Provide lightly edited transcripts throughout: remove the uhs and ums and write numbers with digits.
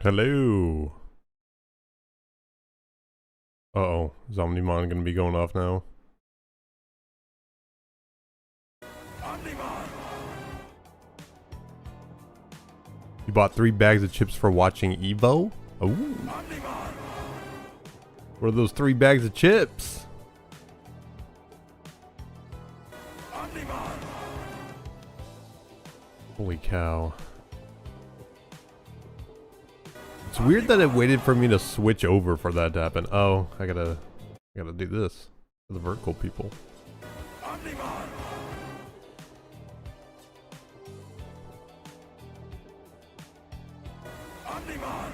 Hello. Uh-oh. Is Omnimon gonna be going off now? Omnimon! You bought 3 bags of chips for watching Evo? Oh. Omnimon! What are those 3 bags of chips? Omnimon! Holy cow. It's weird that it waited for me to switch over for that to happen. Oh, I gotta do this for the vertical people. Omnimon! Omnimon!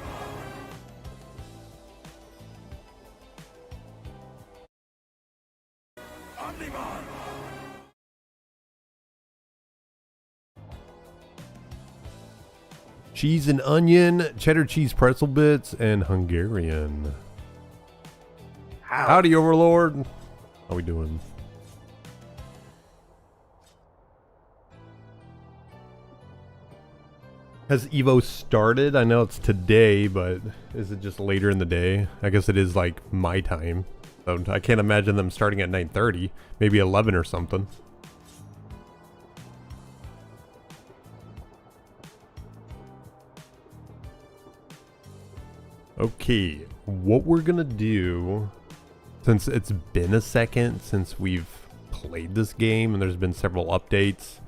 Omnimon! Cheese and onion, cheddar cheese pretzel bits, and Hungarian. Howdy, Overlord. How we doing? Has Evo started? I know it's today, but is it just later in the day? I guess it is like my time. So I can't imagine them starting at 9:30, maybe 11 or something. Okay, what we're gonna do, since it's been a second since we've played this game and there's been several updates,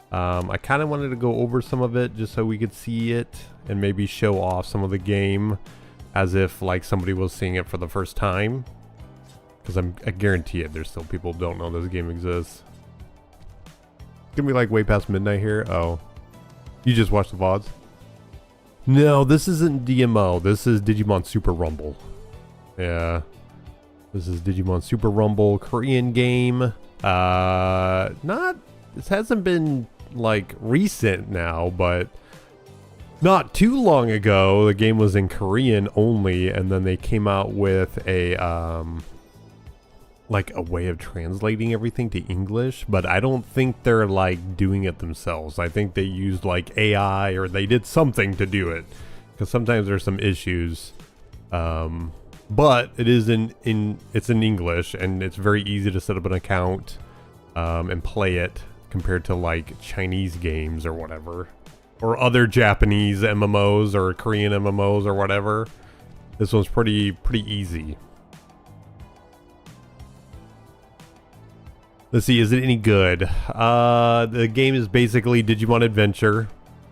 I kind of wanted to go over some of it just so we could see it and maybe show off some of the game as if like somebody was seeing it for the first time. Because I guarantee it, there's still people who don't know this game exists. It's gonna be like way past midnight here. Oh, you just watched the VODs? No, this isn't DMO. This is Digimon Super Rumble. Yeah. This is Digimon Super Rumble, Korean game. This hasn't been like recent now, but not too long ago, the game was in Korean only, and then they came out with a like a way of translating everything to English, but I don't think they're like doing it themselves. I think they used like AI or they did something to do it, because sometimes there's some issues. But it is it's in English, and it's very easy to set up an account and play it compared to like Chinese games or whatever, or other Japanese MMOs or Korean MMOs or whatever. This one's pretty easy. Let's see, is it any good? The game is basically Digimon Adventure.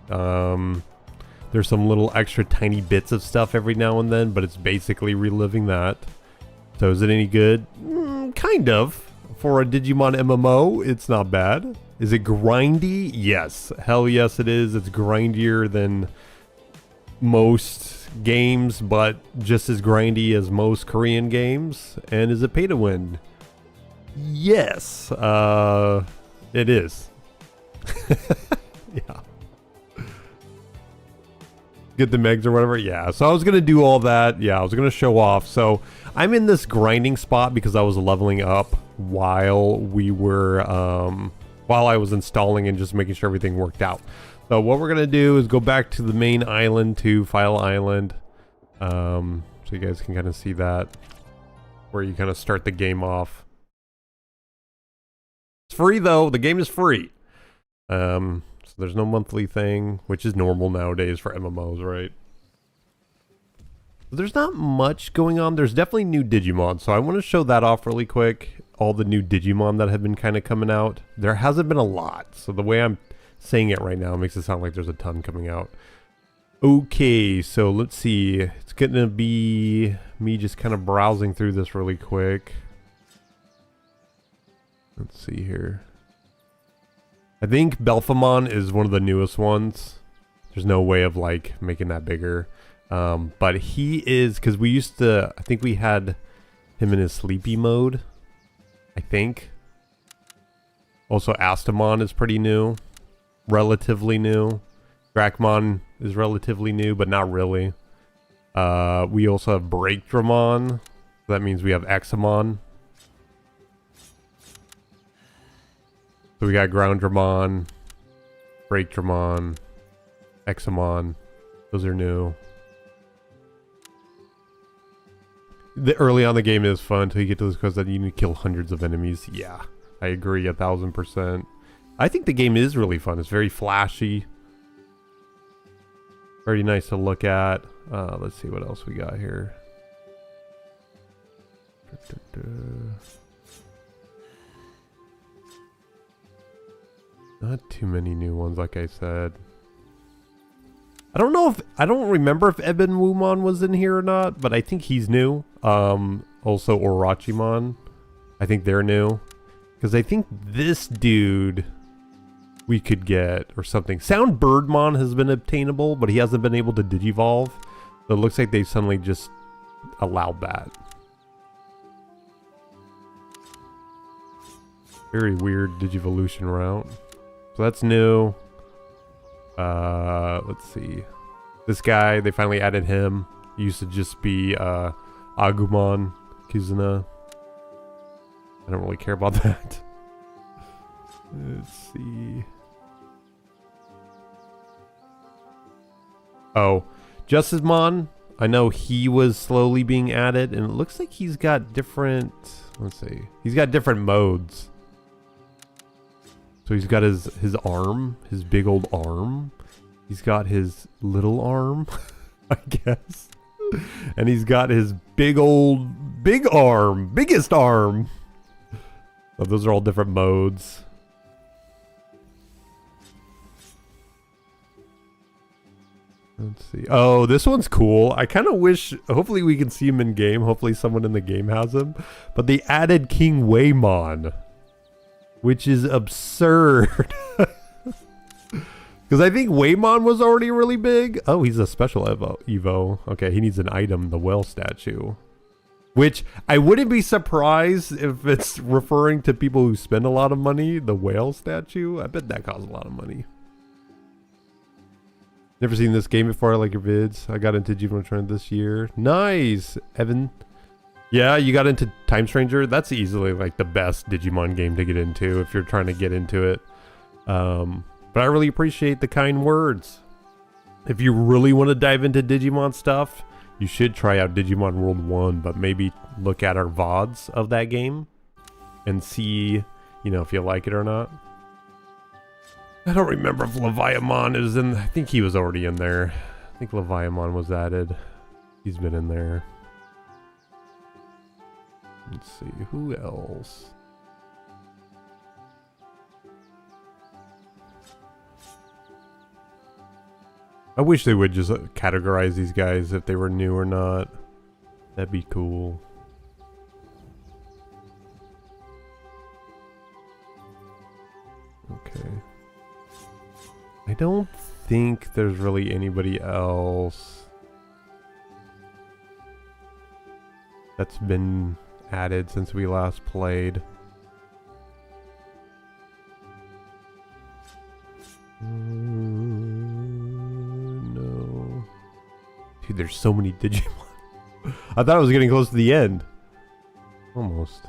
There's some little extra tiny bits of stuff every now and then, but it's basically reliving that. So is it any good? Kind of. For a Digimon MMO, it's not bad. Is it grindy? Yes. Hell yes it is. It's grindier than most games, but just as grindy as most Korean games. And is it pay to win? Yes, it is. Yeah. Get the megs or whatever. Yeah, so I was going to do all that. Yeah, I was going to show off. So I'm in this grinding spot because I was leveling up while we were, while I was installing and just making sure everything worked out. So what we're going to do is go back to the main island, to File Island. So you guys can kind of see that, where you kind of start the game off. It's free though. The game is free. So there's no monthly thing, which is normal nowadays for MMOs, right? There's not much going on. There's definitely new Digimon, so I want to show that off really quick. All the new Digimon that have been kind of coming out. There hasn't been a lot, so the way I'm saying it right now makes it sound like there's a ton coming out. Okay, so let's see. It's gonna be me just kind of browsing through this really quick. Let's see here. I think Belphamon is one of the newest ones. There's no way of like making that bigger. But he is, because we used to, I think we had him in his sleepy mode, I think. Also Astamon is pretty new. Relatively new. Gatomon is relatively new, but not really. We also have Breakdramon. That means we have Examon. So we got Grounddramon, Breakdramon, Examon. Those are new. The early on the game is fun until you get to this quest that you need to kill hundreds of enemies. Yeah, I agree 1000%. I think the game is really fun. It's very flashy. Very nice to look at. Let's see what else we got here. Not too many new ones, like I said. I don't remember if Eben Wumon was in here or not, but I think he's new. Also Orachimon. I think they're new. Because I think this dude we could get or something. Sound Birdmon has been obtainable, but he hasn't been able to digivolve. So it looks like they suddenly just allowed that. Very weird Digivolution route. So that's new. Let's see. This guy, they finally added him. He used to just be Agumon Kizuna. I don't really care about that. Let's see. Oh, Justicemon. I know he was slowly being added, and it looks like he's got different. Let's see. He's got different modes. So he's got his arm, his big old arm. He's got his little arm, I guess. And he's got his big arm, biggest arm. So those are all different modes. Let's see. Oh, this one's cool. I kind of wish, hopefully we can see him in game. Hopefully someone in the game has him. But they added King Waymon, which is absurd. Because I think Waymon was already really big. Oh, he's a special Evo. Okay, he needs an item, the whale statue. Which, I wouldn't be surprised if it's referring to people who spend a lot of money. The whale statue, I bet that costs a lot of money. Never seen this game before. I like your vids. I got into Digimon Trend this year. Nice, Evan. Yeah, you got into Time Stranger. That's easily like the best Digimon game to get into if you're trying to get into it. But I really appreciate the kind words. If you really want to dive into Digimon stuff, you should try out Digimon World 1, but maybe look at our VODs of that game and see, you know, if you like it or not. I don't remember if Leviamon is in. I think he was already in there. I think Leviamon was added. He's been in there. Let's see, who else? I wish they would just categorize these guys if they were new or not. That'd be cool. Okay. I don't think there's really anybody else that's been added since we last played. No. Dude, there's so many Digimon. I thought I was getting close to the end. Almost.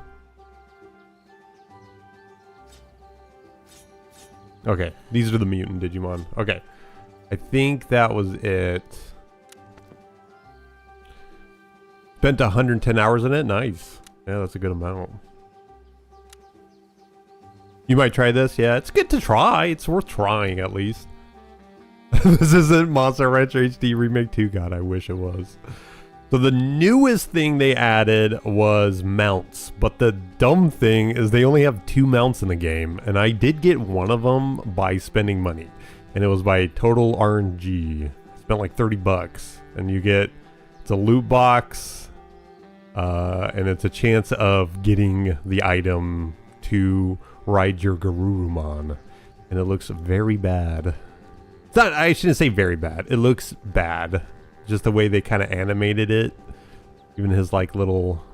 Okay, these are the mutant Digimon. Okay. I think that was it. Spent 110 hours in it. Nice. Yeah, that's a good amount. You might try this. Yeah, it's good to try. It's worth trying at least. This isn't Monster Rancher HD Remake 2. God, I wish it was. So the newest thing they added was mounts, but the dumb thing is they only have 2 mounts in the game, and I did get one of them by spending money, and it was by total RNG. I spent like 30 bucks, and you get, it's a loot box, and it's a chance of getting the item to ride your Garurumon, and it looks very bad. It's not, I shouldn't say very bad, it looks bad. Just the way they kind of animated it. Even his like little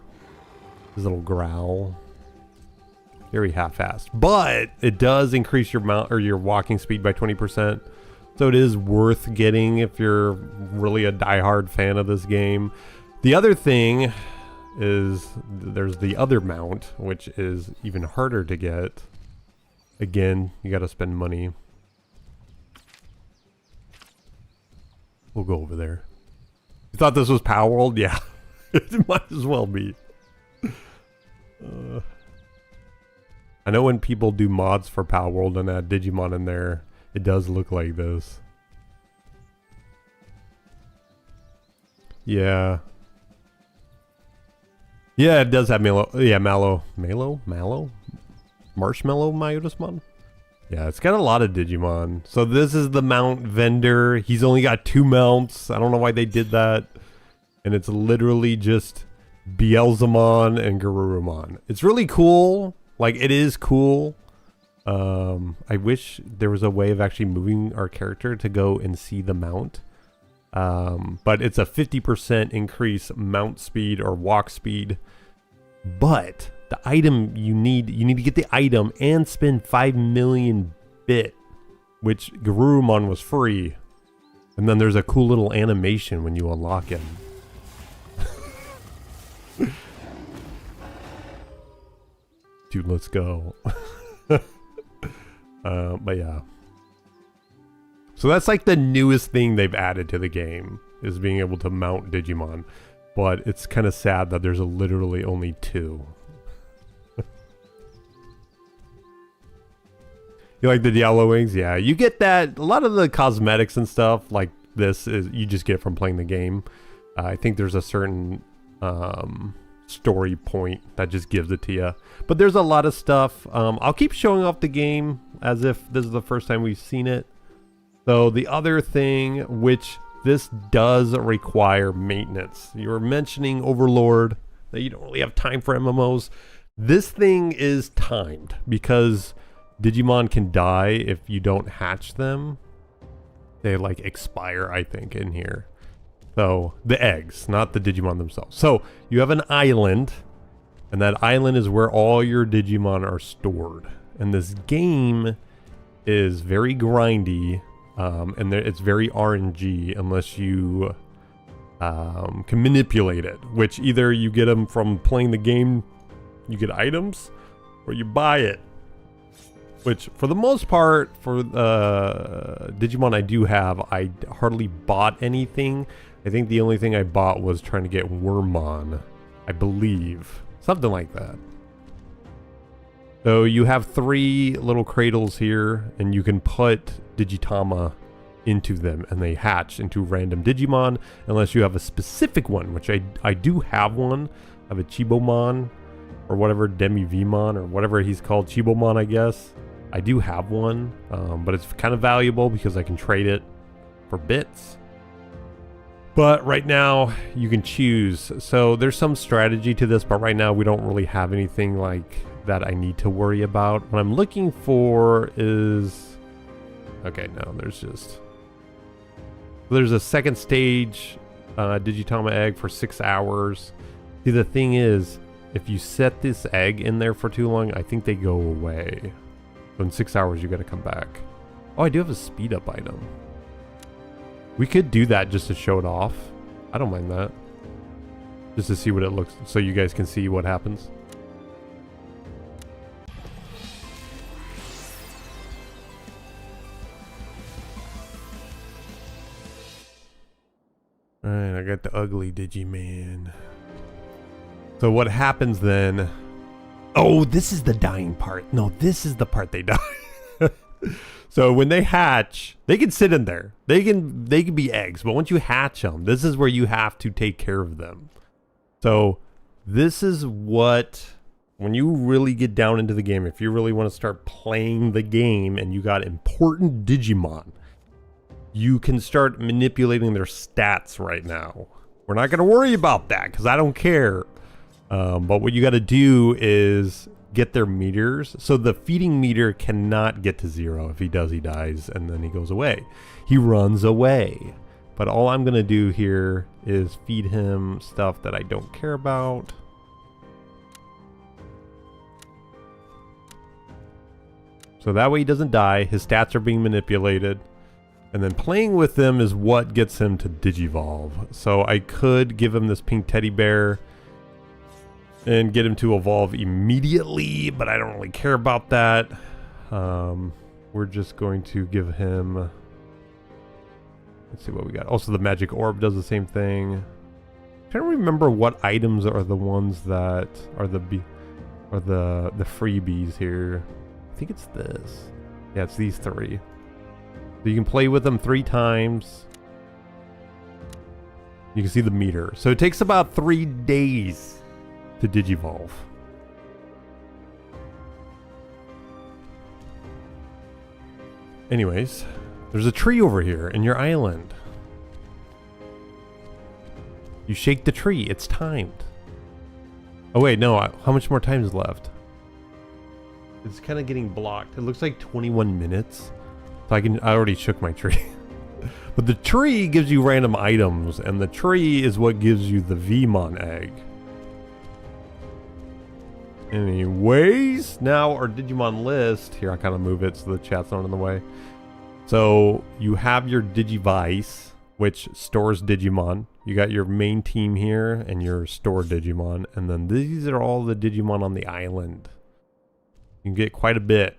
growl. Very half-assed. But it does increase your mount or your walking speed by 20%. So it is worth getting if you're really a diehard fan of this game. The other thing is there's the other mount, which is even harder to get. Again, you gotta spend money. We'll go over there. You thought this was Power World? Yeah. It might as well be. I know when people do mods for Power World and add Digimon in there, it does look like this. Yeah. Yeah, it does have Mallow. Yeah, Mallow. Mallow? Marshmallow Myotismon? Yeah, it's got a lot of Digimon. So this is the mount vendor. He's only got 2 mounts. I don't know why they did that. And it's literally just Beelzemon and Garurumon. It's really cool. Like, it is cool. I wish there was a way of actually moving our character to go and see the mount. But it's a 50% increase mount speed or walk speed. But the item you need to get the item and spend 5 million bit, which Garurumon was free. And then there's a cool little animation when you unlock him. Dude, let's go. But yeah. So that's like the newest thing they've added to the game, is being able to mount Digimon. But it's kind of sad that there's literally only 2. You like the Diablo wings? Yeah, you get that. A lot of the cosmetics and stuff like this is you just get from playing the game. I think there's a certain story point that just gives it to you. But there's a lot of stuff. I'll keep showing off the game as if this is the first time we've seen it. So the other thing, which this does require maintenance. You were mentioning Overlord, that you don't really have time for MMOs. This thing is timed because Digimon can die if you don't hatch them. They like expire, I think, in here. So the eggs, not the Digimon themselves. So you have an island, and that island is where all your Digimon are stored. And this game is very grindy, and it's very RNG unless you can manipulate it. Which either you get them from playing the game, you get items, or you buy it. Which, for the most part, for Digimon I do have, I hardly bought anything. I think the only thing I bought was trying to get Wormmon, I believe. Something like that. So you have 3 little cradles here, and you can put Digitama into them, and they hatch into random Digimon, unless you have a specific one, which I do have one. I have a Chibomon, or whatever, Demi-Vmon, or whatever he's called, Chibomon, I guess. I do have one, but it's kind of valuable because I can trade it for bits. But right now, you can choose. So there's some strategy to this, but right now we don't really have anything like that I need to worry about. What I'm looking for is... Okay, no, there's a second stage Digitama egg for 6 hours. See, the thing is, if you set this egg in there for too long, I think they go away. So in 6 hours, you got to come back. Oh, I do have a speed up item. We could do that just to show it off. I don't mind that. Just to see what it looks, so you guys can see what happens. Alright, I got the ugly Digiman. So what happens then... Oh, this is the dying part. No, this is the part they die. So when they hatch, they can sit in there. They can be eggs, but once you hatch them, this is where you have to take care of them. So this is what, when you really get down into the game, if you really want to start playing the game and you got important Digimon, you can start manipulating their stats right now. We're not going to worry about that because I don't care. But what you got to do is get their meters. So the feeding meter cannot get to 0. If he does, he dies, and then he goes away. He runs away. But all I'm going to do here is feed him stuff that I don't care about. So that way he doesn't die. His stats are being manipulated. And then playing with them is what gets him to Digivolve. So I could give him this pink teddy bear and get him to evolve immediately, but I don't really care about that. We're just going to give him... Let's see what we got. Also, the magic orb does the same thing. trying to remember what items are the ones that are the freebies here. I think it's this. Yeah, it's these 3. So you can play with them 3 times. You can see the meter. So it takes about 3 days to digivolve. Anyways, there's a tree over here in your island. You shake the tree. It's timed. Oh wait, no. How much more time is left? It's kind of getting blocked. It looks like 21 minutes. So I already shook my tree. But the tree gives you random items, and the tree is what gives you the Vmon egg. Anyways, now our Digimon list. Here, I kind of move it so the chat's not in the way. So you have your Digivice, which stores Digimon. You got your main team here and your store Digimon. And then these are all the Digimon on the island. You can get quite a bit.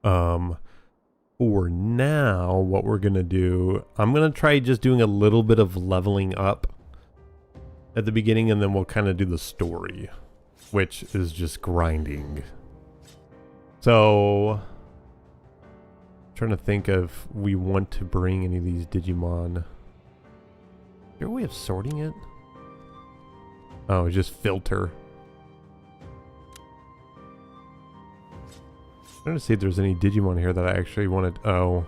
For now, what we're going to do, I'm going to try just doing a little bit of leveling up at the beginning, and then we'll kind of do the story, which is just grinding. So, trying to think if we want to bring any of these Digimon. Is there a way of sorting it? Oh, just filter. I'm trying to see if there's any Digimon here that I actually wanted. Oh.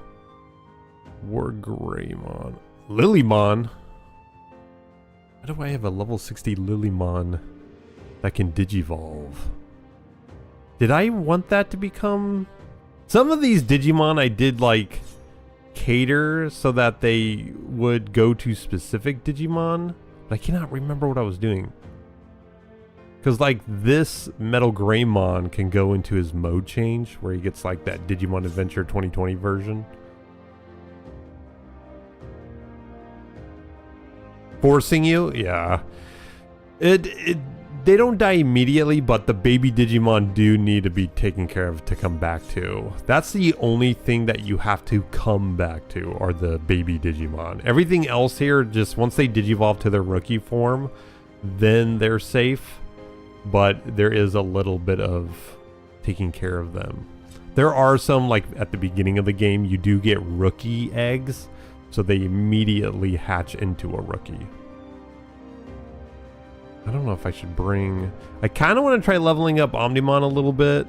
Wargreymon. Lilymon? Why do I have a level 60 Lilymon that can Digivolve? Did I want that to become... Some of these Digimon I did like cater so that they would go to specific Digimon. But I cannot remember what I was doing. Because like this Metal Greymon can go into his mode change where he gets like that Digimon Adventure 2020 version. Forcing you? Yeah. They don't die immediately, but the baby Digimon do need to be taken care of to come back to. That's the only thing that you have to come back to, are the baby Digimon. Everything else here, just once they Digivolve to their rookie form, then they're safe. But there is a little bit of taking care of them. There are some, like at the beginning of the game, you do get rookie eggs, so they immediately hatch into a rookie. I don't know if I should bring... I kind of want to try leveling up Omnimon a little bit.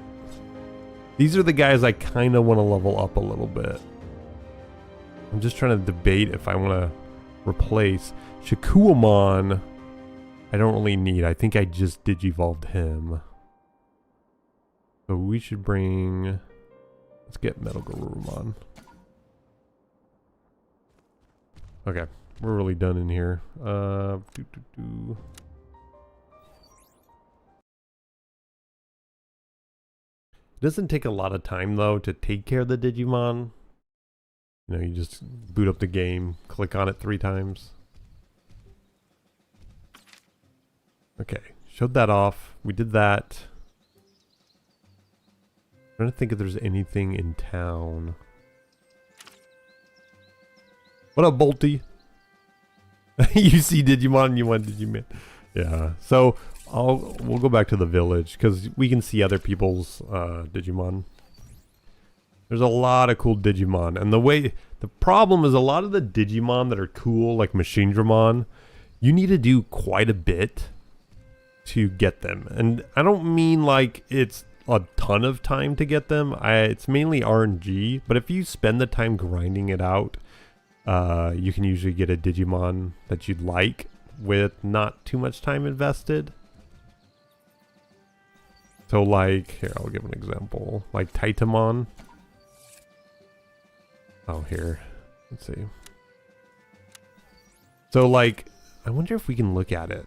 These are the guys I kind of want to level up a little bit. I'm just trying to debate if I want to replace Shikuamon. I don't really need. I think I just Digivolved him. So we should bring... Let's get Metal Garurumon. Okay, we're really done in here. It doesn't take a lot of time though to take care of the Digimon. You know, you just boot up the game, click on it 3 times. Okay, showed that off. We did that. I'm trying to think if there's anything in town. What up, Bolty? You see Digimon, you want Digimon. Yeah, so we'll go back to the village because we can see other people's Digimon. There's a lot of cool Digimon, and the problem is a lot of the Digimon that are cool, like Machinedramon, you need to do quite a bit to get them. And I don't mean like it's a ton of time to get them. It's mainly RNG, but if you spend the time grinding it out, you can usually get a Digimon that you'd like with not too much time invested. So like, here, I'll give an example. Like Titamon. Oh, here. Let's see. So like, I wonder if we can look at it.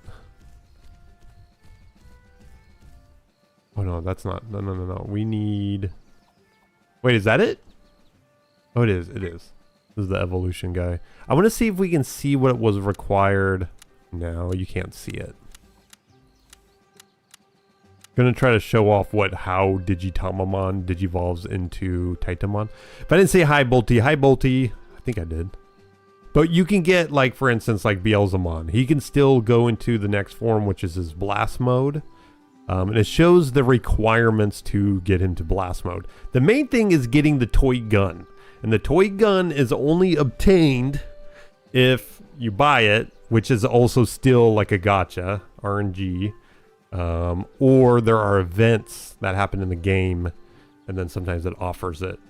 Oh no, that's not, no. We need, wait, is that it? Oh, it is. This is the evolution guy. I want to see if we can see what was required. No, you can't see it. Gonna try to show off how Digitamamon digivolves into Titamon. If I didn't say hi, Bolty. Hi, Bolty. I think I did. But you can get, like, for instance, like Beelzemon. He can still go into the next form, which is his blast mode. And it shows the requirements to get him to blast mode. The main thing is getting the toy gun. And the toy gun is only obtained if you buy it, which is also still like a gacha, RNG. Or there are events that happen in the game, and then sometimes it offers it.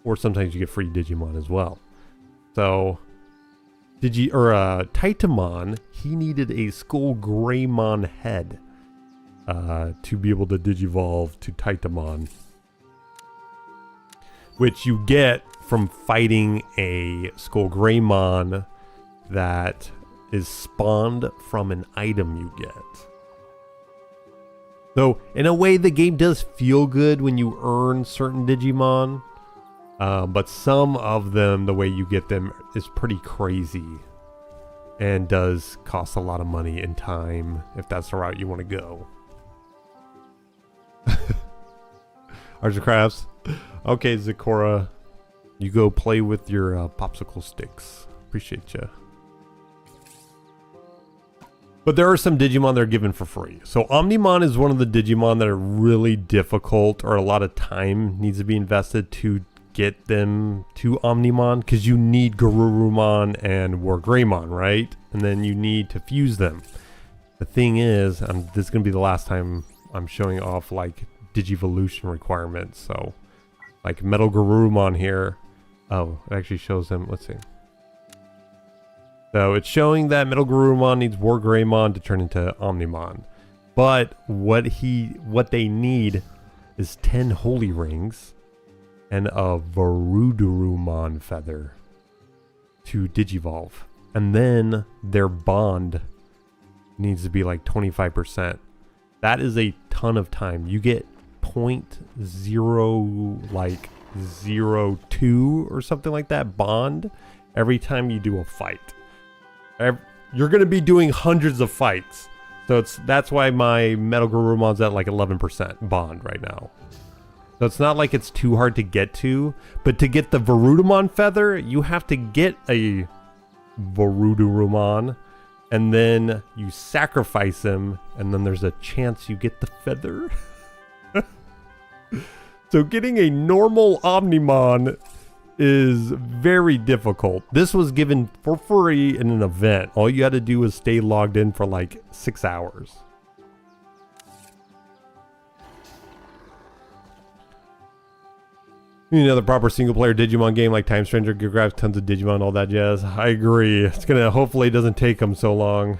Or sometimes you get free Digimon as well. So, Titamon, he needed a Skull Greymon head to be able to digivolve to Titamon, which you get from fighting a Skull Greymon that is spawned from an item you get. So, in a way, the game does feel good when you earn certain Digimon. But some of them, the way you get them is pretty crazy. And does cost a lot of money and time if that's the route you want to go. Arts and Crafts. Okay, Zikora. You go play with your popsicle sticks. Appreciate you. But there are some Digimon that are given for free. So Omnimon is one of the Digimon that are really difficult, or a lot of time needs to be invested to get them to Omnimon, because you need Garurumon and Wargreymon, right? And then you need to fuse them. The thing is, this is going to be the last time I'm showing off like Digivolution requirements. So like Metal Garurumon here. Oh, it actually shows them. Let's see. So it's showing that Metal Garurumon needs Wargreymon to turn into Omnimon. But what they need is 10 Holy Rings and a Varudurumon feather to digivolve. And then their bond needs to be like 25%. That is a ton of time. You get 0.02 or something like that bond every time you do a fight. You're going to be doing hundreds of fights. So that's why my Metal Garurumon's at like 11% bond right now. So it's not like it's too hard to get to, but to get the Varudurumon feather, you have to get a Varudurumon, and then you sacrifice him, and then there's a chance you get the feather. So getting a normal Omnimon is very difficult. This was given for free in an event. All you had to do was stay logged in for like 6 hours. You know, the proper single-player Digimon game like Time Stranger grabs tons of Digimon, all that jazz. I agree. It's gonna, hopefully it doesn't take them so long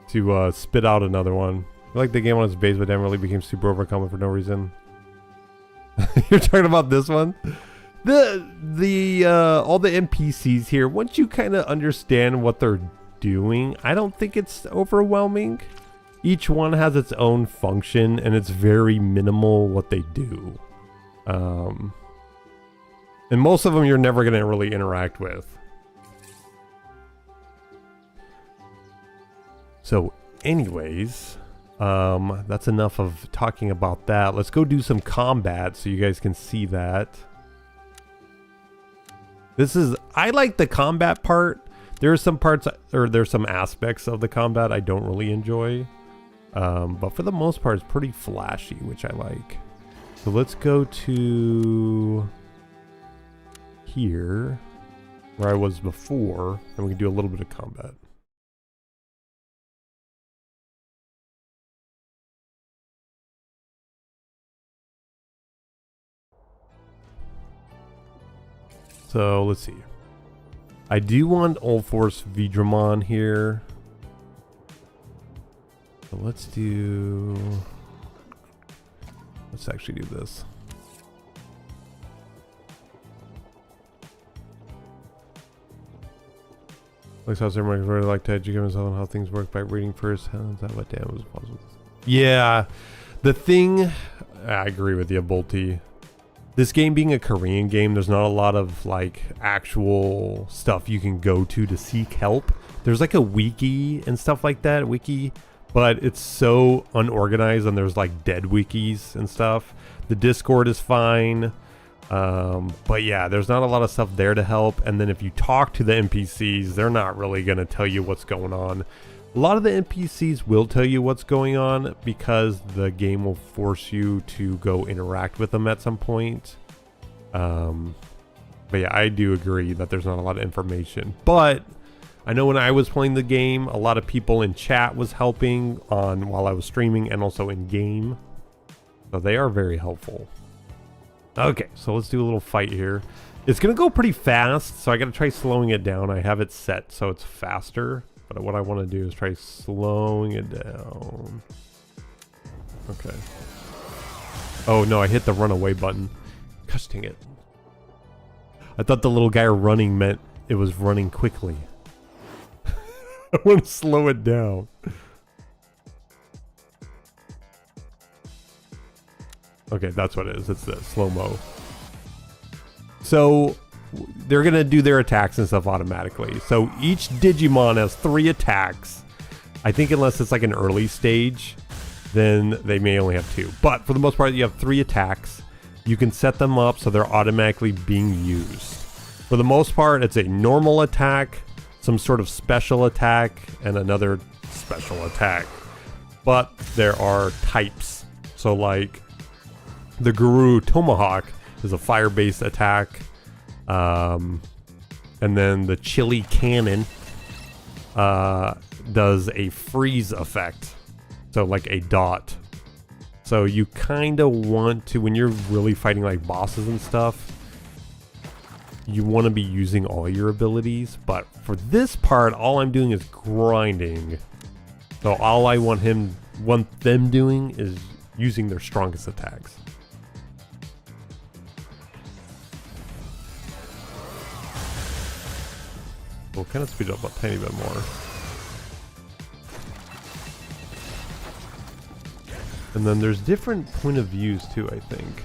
to spit out another one. I like the game on its base, but then really became super overcommon for no reason. You're talking about this one? All the NPCs here, once you kind of understand what they're doing, I don't think it's overwhelming. Each one has its own function, and it's very minimal what they do. And most of them you're never going to really interact with. So anyways, that's enough of talking about that. Let's go do some combat so you guys can see that. I like the combat part. There are some parts, or there's some aspects of the combat I don't really enjoy. But for the most part, it's pretty flashy, which I like. So let's go to here, where I was before, and we can do a little bit of combat. So let's see. I do want All Force Vidramon here. So let's actually do this. Looks how everyone really like to educate himself on how things work by reading first. How is that what damage was possible? Yeah, the thing, I agree with you, Bolty. This game being a Korean game, there's not a lot of like actual stuff you can go to seek help. There's like a wiki and stuff like that, but it's so unorganized, and there's like dead wikis and stuff. The Discord is fine. But yeah, there's not a lot of stuff there to help. And then if you talk to the NPCs, they're not really going to tell you what's going on. A lot of the NPCs will tell you what's going on because the game will force you to go interact with them at some point. But yeah, I do agree that there's not a lot of information. But I know when I was playing the game, a lot of people in chat was helping on while I was streaming and also in game. So they are very helpful. Okay, so let's do a little fight here. It's going to go pretty fast, so I got to try slowing it down. I have it set so it's faster, but what I want to do is try slowing it down. Okay. Oh no, I hit the run away button. Gosh dang it. I thought the little guy running meant it was running quickly. I want to slow it down. Okay, that's what it is. It's the slow-mo. So they're going to do their attacks and stuff automatically. So each Digimon has 3 attacks. I think unless it's like an early stage, then they may only have 2. But for the most part, you have 3 attacks. You can set them up so they're automatically being used. For the most part, it's a normal attack, some sort of special attack, and another special attack. But there are types. So like the Guru Tomahawk is a fire-based attack. And then the Chili Cannon does a freeze effect. So like a dot. So you kind of want to, when you're really fighting like bosses and stuff, you want to be using all your abilities. But for this part, all I'm doing is grinding. So all I want them doing is using their strongest attacks. We'll kind of speed up a tiny bit more. And then there's different point of views too, I think.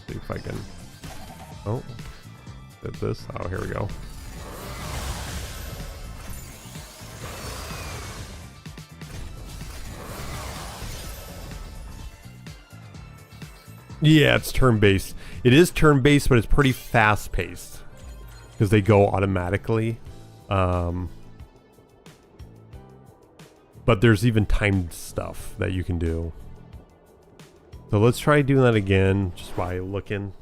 See if I can... Oh, did this? Oh, here we go. Yeah, it's turn-based. It is turn-based, but it's pretty fast-paced because they go automatically. But there's even timed stuff that you can do. So let's try doing that again just by looking.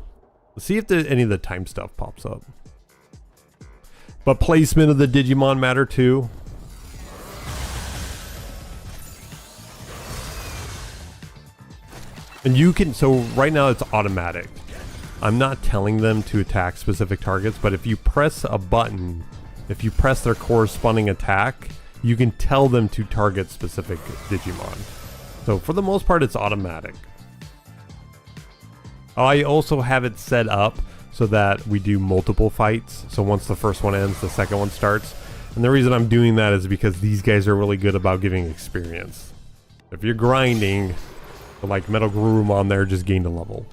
Let's see if any of the time stuff pops up. But placement of the Digimon matter too. And you can, so right now it's automatic. I'm not telling them to attack specific targets, but if you press a button, if you press their corresponding attack, you can tell them to target specific Digimon. So for the most part, it's automatic. I also have it set up so that we do multiple fights. So once the first one ends, the second one starts. And the reason I'm doing that is because these guys are really good about giving experience. If you're grinding, like Metal Garurumon there just gained a level.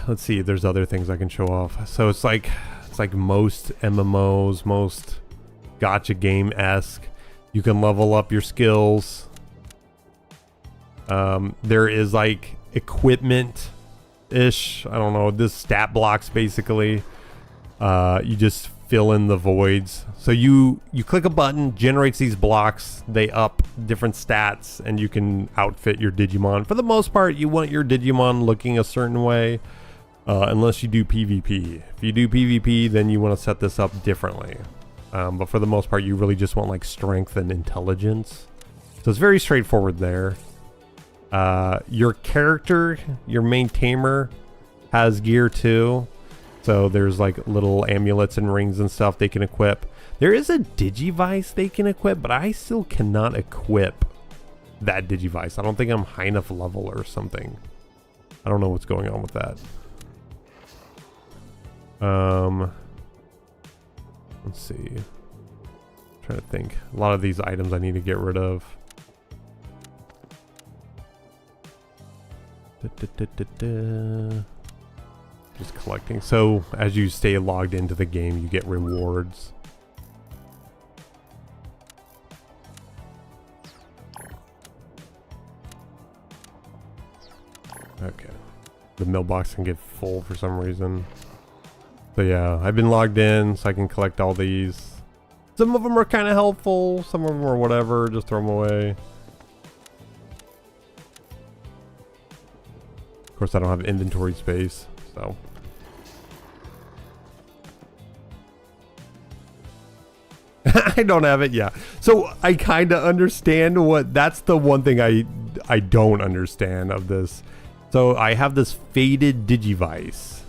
Let's see, there's other things I can show off. So it's like most MMOs, most gacha game-esque. You can level up your skills. There is like equipment-ish. I don't know, this stat blocks basically. You just fill in the voids. So you click a button, generates these blocks, they up different stats, and you can outfit your Digimon. For the most part, you want your Digimon looking a certain way, unless you do PvP. If you do PvP, then you want to set this up differently. But for the most part, you really just want like strength and intelligence. So it's very straightforward there. Your character, your main tamer, has gear too. So there's like little amulets and rings and stuff they can equip. There is a Digivice they can equip, but I still cannot equip that Digivice. I don't think I'm high enough level or something. I don't know what's going on with that. Let's see. I'm trying to think. A lot of these items I need to get rid of. Just collecting. So as you stay logged into the game, you get rewards. Okay. The mailbox can get full for some reason. So yeah, I've been logged in so I can collect all these. Some of them are kind of helpful. Some of them are whatever. Just throw them away. Of course, I don't have inventory space, so. I don't have it, yeah. So I kind of understand what, that's the one thing I don't understand of this. So I have this faded Digivice.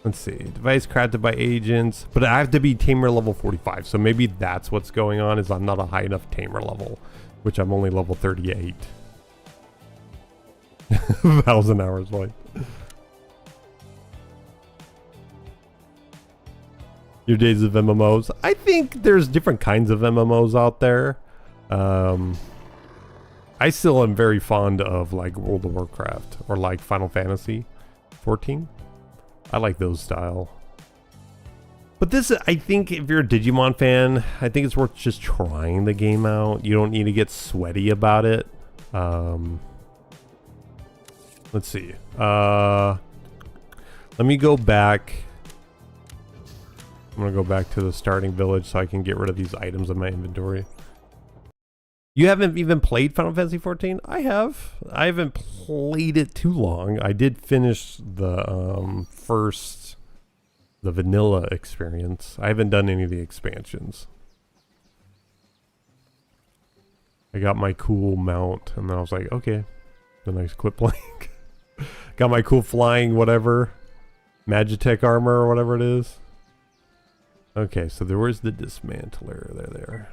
Let's see, device crafted by agents, but I have to be tamer level 45. So maybe that's what's going on, is I'm not a high enough tamer level, which I'm only level 38. 1,000 hours like. Your days of MMOs. I think there's different kinds of MMOs out there. I still am very fond of like World of Warcraft or like Final Fantasy 14. I like those style. But this, I think if you're a Digimon fan, I think it's worth just trying the game out. You don't need to get sweaty about it. Let's see. Let me go back. I'm gonna go back to the starting village so I can get rid of these items in my inventory. You haven't even played Final Fantasy 14? I have. I haven't played it too long. I did finish the the vanilla experience. I haven't done any of the expansions. I got my cool mount and then I was like, okay, then I quit playing. Got my cool flying whatever, Magitech armor or whatever it is. Okay, so there was the dismantler. There.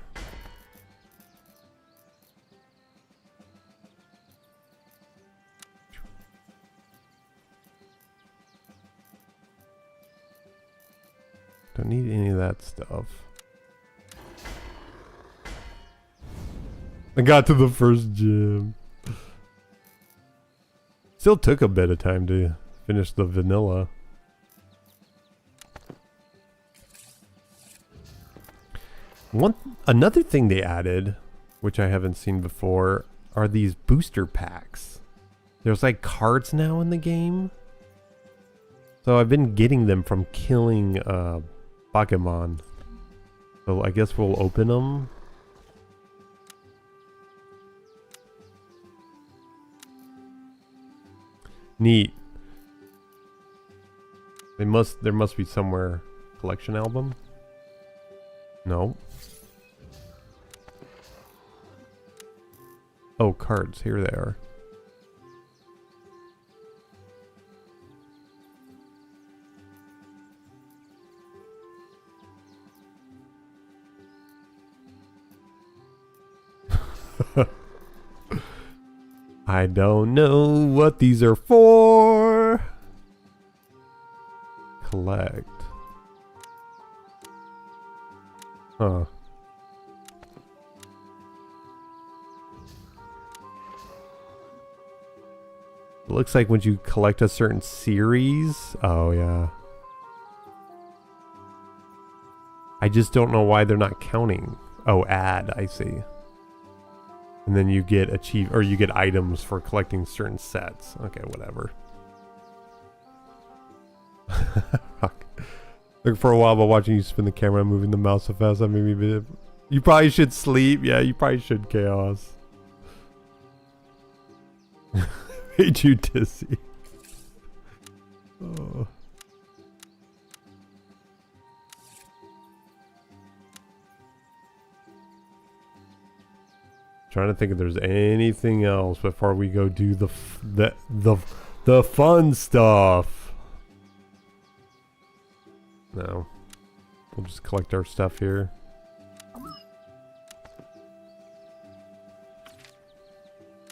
Don't need any of that stuff. I got to the first gym. Still took a bit of time to finish the vanilla. Another thing they added, which I haven't seen before, are these booster packs. There's like cards now in the game. So I've been getting them from killing Gatomon. So I guess we'll open them. Neat. There must be somewhere collection album. No. Oh, cards. Here they are. I don't know what these are for. Collect. Huh. It looks like when you collect a certain series. Oh, yeah. I just don't know why they're not counting. Oh, add, I see. And then you get you get items for collecting certain sets. Okay, whatever. Look for a while, but watching you spin the camera and moving the mouse so fast, that made me a bit. You probably should sleep. Yeah, you probably should, Chaos. Made you dizzy. Oh. Trying to think if there's anything else before we go do the fun stuff. No. We'll just collect our stuff here.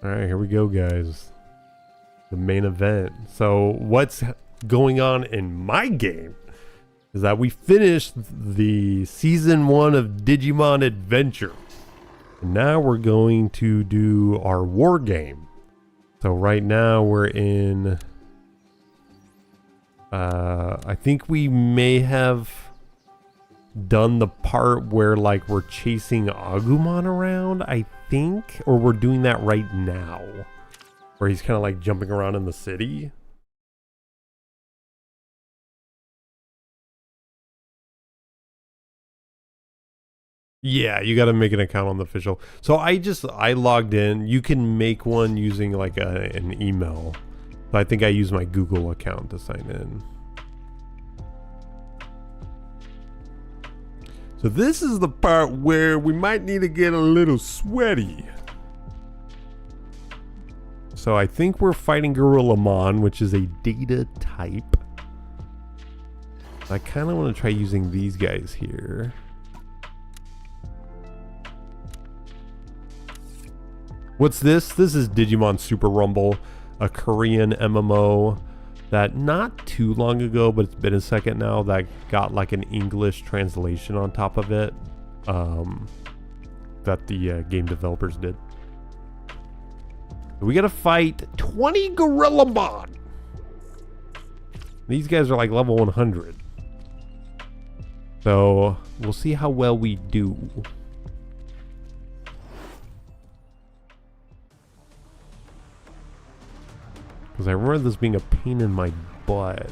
Alright, here we go, guys. The main event. So, what's going on in my game is that we finished the Season 1 of Digimon Adventure. And now we're going to do our war game. So right now we're in... I think we may have done the part where like we're chasing Agumon around, I think. Or we're doing that right now. where he's kind of like jumping around in the city. Yeah, you got to make an account on the official. So I logged in. You can make one using like an email. So I think I use my Google account to sign in. So this is the part where we might need to get a little sweaty. So I think we're fighting Gorillamon, which is a data type. I kind of want to try using these guys here. What's this? This is Digimon Super Rumble, a Korean MMO that not too long ago, but it's been a second now, that got like an English translation on top of it that the game developers did. We gotta fight 20 Gorillamon. These guys are like level 100. So we'll see how well we do. Because I remember this being a pain in my butt.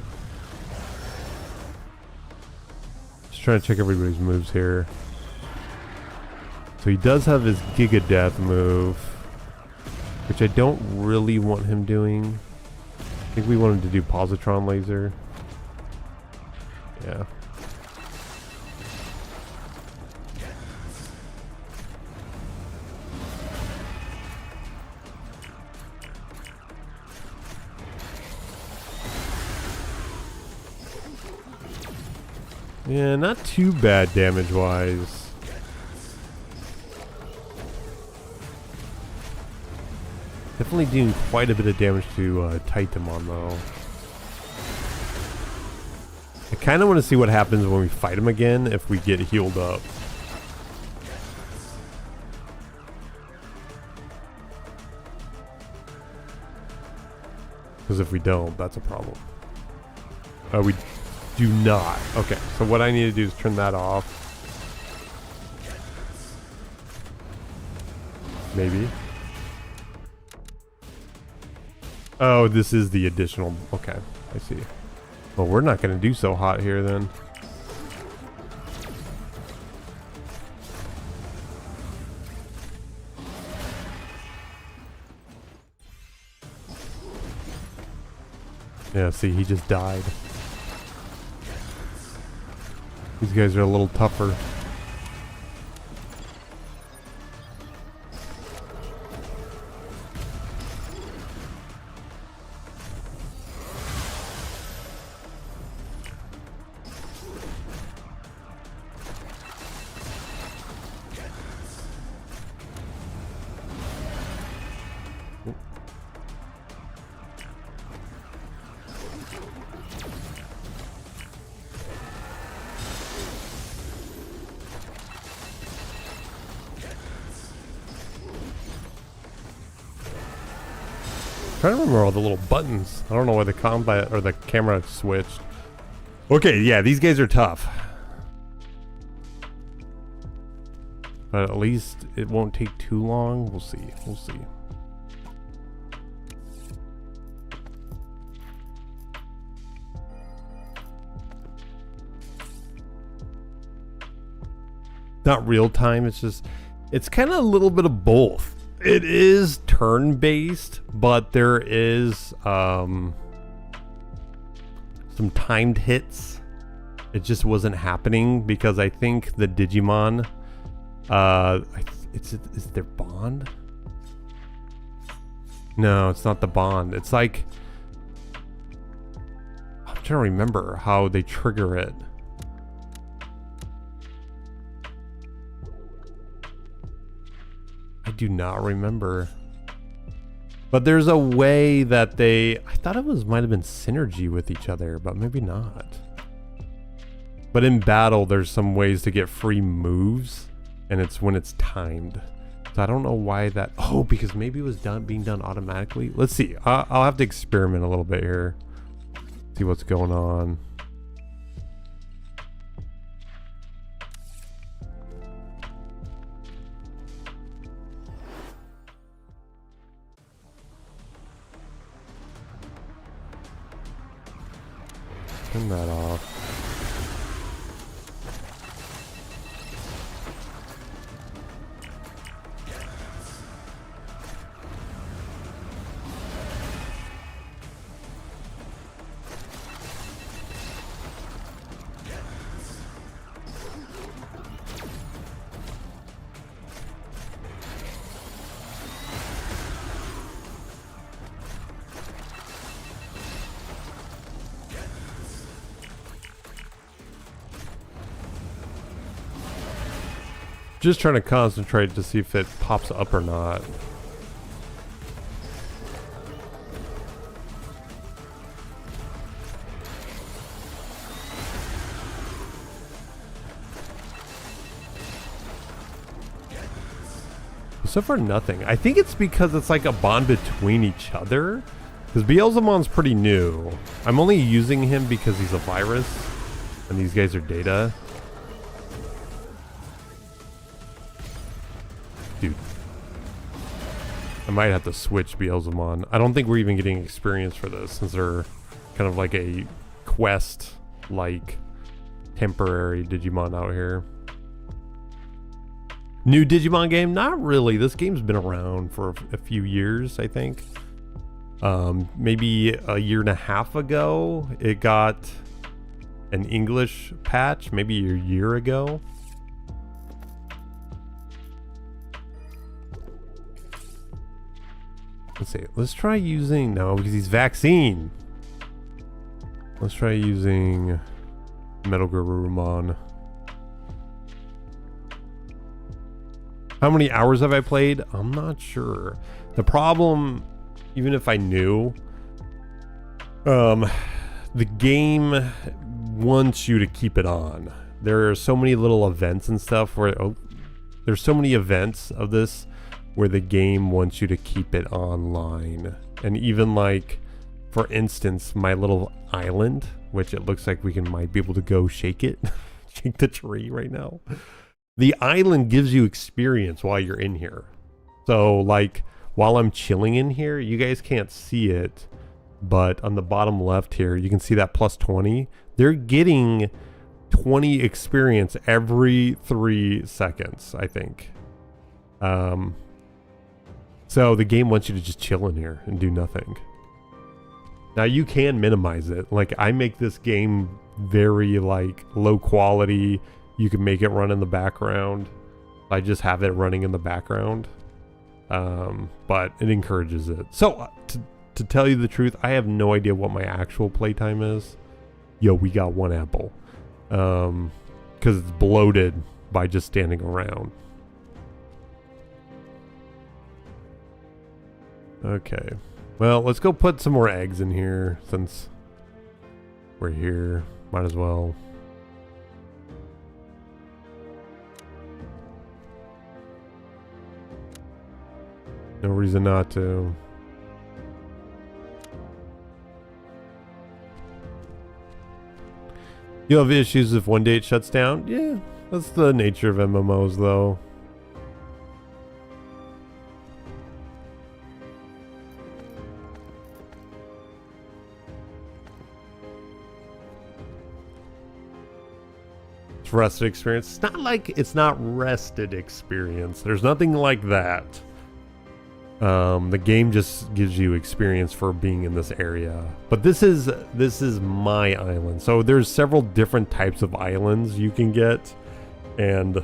Just trying to check everybody's moves here. So he does have his Giga Death move, which I don't really want him doing. I think we want him to do Positron Laser. Yeah. Yeah, not too bad damage-wise. Definitely doing quite a bit of damage to Gatomon, though. I kind of want to see what happens when we fight him again if we get healed up. Because if we don't, that's a problem. We do not. Okay, so what I need to do is turn that off. Maybe. Oh, this is the additional. Okay, I see. Well, we're not going to do so hot here then. Yeah, see, he just died. These guys are a little tougher. I'm trying to remember all the little buttons. I don't know why the combat or the camera switched. Okay, yeah, these guys are tough. But at least it won't take too long. We'll see. We'll see. Not real time, it's just, it's kind of a little bit of both. It is turn-based, but there is some timed hits. It just wasn't happening because I think the Digimon, is their bond? No, it's not the bond. It's like, I'm trying to remember how they trigger it. I do not remember. But there's a way that I thought it might have been synergy with each other, but maybe not. But in battle, there's some ways to get free moves, and it's when it's timed. So I don't know why that, oh, because maybe it was being done automatically. Let's see, I'll have to experiment a little bit here. See what's going on. Turn that off. Just trying to concentrate to see if it pops up or not. So far, nothing. I think it's because it's like a bond between each other. Because Beelzemon's pretty new. I'm only using him because he's a virus, and these guys are data. Dude. I might have to switch Beelzemon. I don't think we're even getting experience for this, since they're kind of like a quest-like temporary Digimon out here. New Digimon game? Not really. This game's been around for a few years, I think. Maybe a year and a half ago, it got an English patch, maybe a year ago. Let's see. Let's try using... No, because he's vaccine. Let's try using Metal Garurumon. How many hours have I played? I'm not sure. The problem, even if I knew, the game wants you to keep it on. There are so many little events and stuff where... Oh, there's so many events of this where the game wants you to keep it online. And even like, for instance, my little island, which it looks like might be able to go shake it. Shake the tree right now. The island gives you experience while you're in here. So like, while I'm chilling in here, you guys can't see it, but on the bottom left here, you can see that plus 20. They're getting 20 experience every 3 seconds, I think. So the game wants you to just chill in here and do nothing. Now you can minimize it. Like, I make this game very like low quality. You can make it run in the background. I just have it running in the background. But it encourages it. So to tell you the truth, I have no idea what my actual playtime is. Yo, we got 1 apple. Because it's bloated by just standing around. Okay. Well, let's go put some more eggs in here since we're here. Might as well. No reason not to. You'll have issues if one day it shuts down? Yeah, that's the nature of MMOs though. It's rested experience. It's not like it's not rested experience. There's nothing like that. The game just gives you experience for being in this area. But this is my island. So there's several different types of islands you can get. And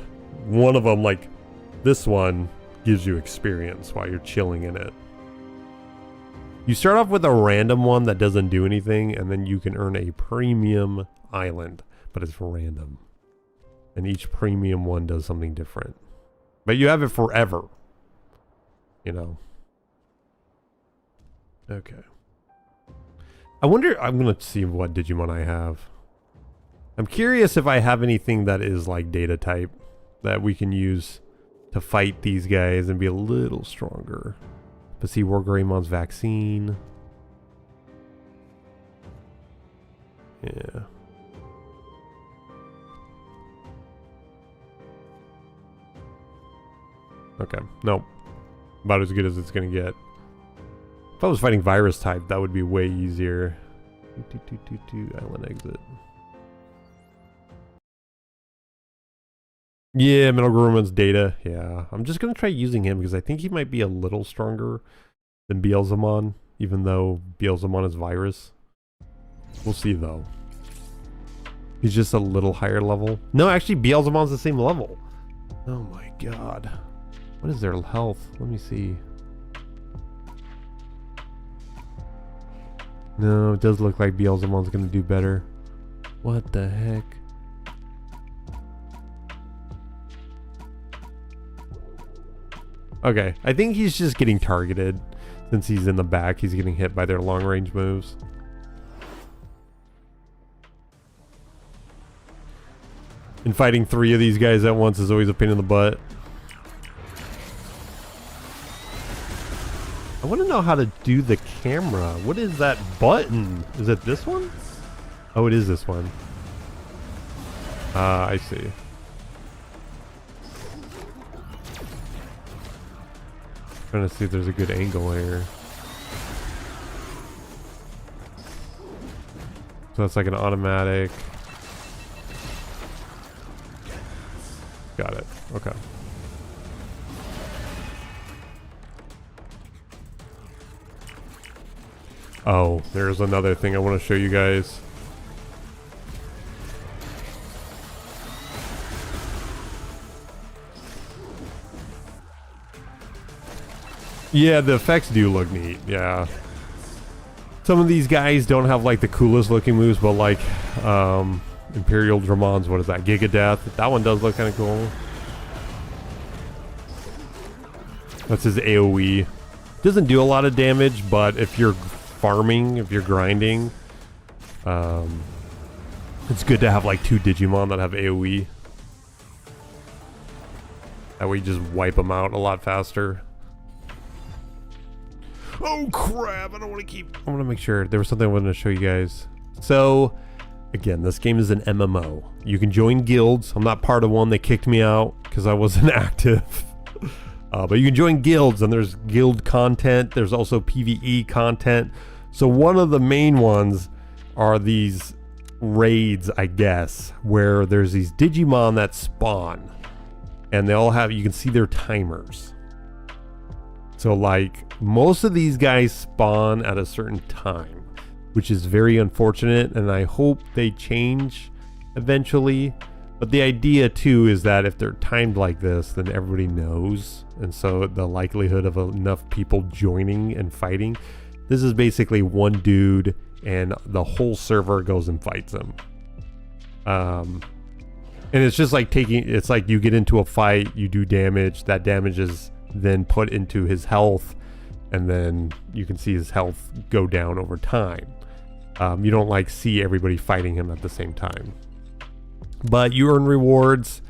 one of them, like this one, gives you experience while you're chilling in it. You start off with a random one that doesn't do anything, and then you can earn a premium island. But it's random. And each premium one does something different. But you have it forever. You know. Okay. I wonder, I'm going to see what Digimon I have. I'm curious if I have anything that is like data type that we can use to fight these guys and be a little stronger. But see, Wargreimon's vaccine. Yeah. Okay. Nope. About as good as it's going to get. If I was fighting virus type, that would be way easier. Island exit. Yeah, Metal Goruman's data. Yeah, I'm just gonna try using him because I think he might be a little stronger than Beelzemon, even though Beelzemon is virus. We'll see though. He's just a little higher level. No, actually, Beelzemon's the same level. Oh my god. What is their health? Let me see. No, it does look like Beelzemon's gonna do better. What the heck? Okay, I think he's just getting targeted. Since he's in the back, he's getting hit by their long-range moves. And fighting 3 of these guys at once is always a pain in the butt. I want to know how to do the camera. What is that button? Is it this one? Oh, it is this one. I see. Trying to see if there's a good angle here. So that's like an automatic. Got it. Okay. Oh, there's another thing I want to show you guys. Yeah, the effects do look neat. Yeah. Some of these guys don't have like the coolest looking moves, but like Imperial Dramon's, what is that? Giga Death. That one does look kind of cool. That's his AoE. Doesn't do a lot of damage, but if you're farming, if you're grinding, it's good to have like 2 Digimon that have AoE. That way you just wipe them out a lot faster. Oh crap, I don't want to keep... I want to make sure. There was something I wanted to show you guys. So, again, this game is an MMO. You can join guilds. I'm not part of one. They kicked me out because I wasn't active. But you can join guilds, and there's guild content. There's also PvE content. So one of the main ones are these raids, I guess, where there's these Digimon that spawn. And they all have... You can see their timers. So like most of these guys spawn at a certain time, which is very unfortunate, and I hope they change eventually. But the idea too is that if they're timed like this, then everybody knows, and so the likelihood of enough people joining and fighting, this is basically one dude and the whole server goes and fights him. And it's just like it's like you get into a fight, you do damage, that damage is then put into his health, and then you can see his health go down over time. You don't like see everybody fighting him at the same time, but you earn rewards,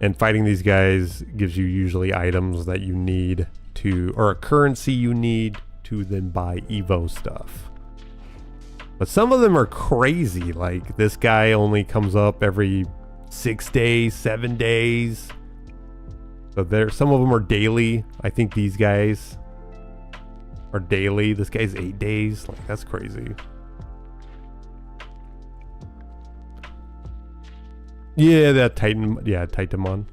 and fighting these guys gives you usually items that you need to, or a currency you need to then buy Evo stuff. But some of them are crazy, like this guy only comes up every 6 days, 7 days. So there, some of them are daily. I think these guys are daily. This guy's 8 days. Like, that's crazy. Yeah, that Titan. Yeah, Titamon.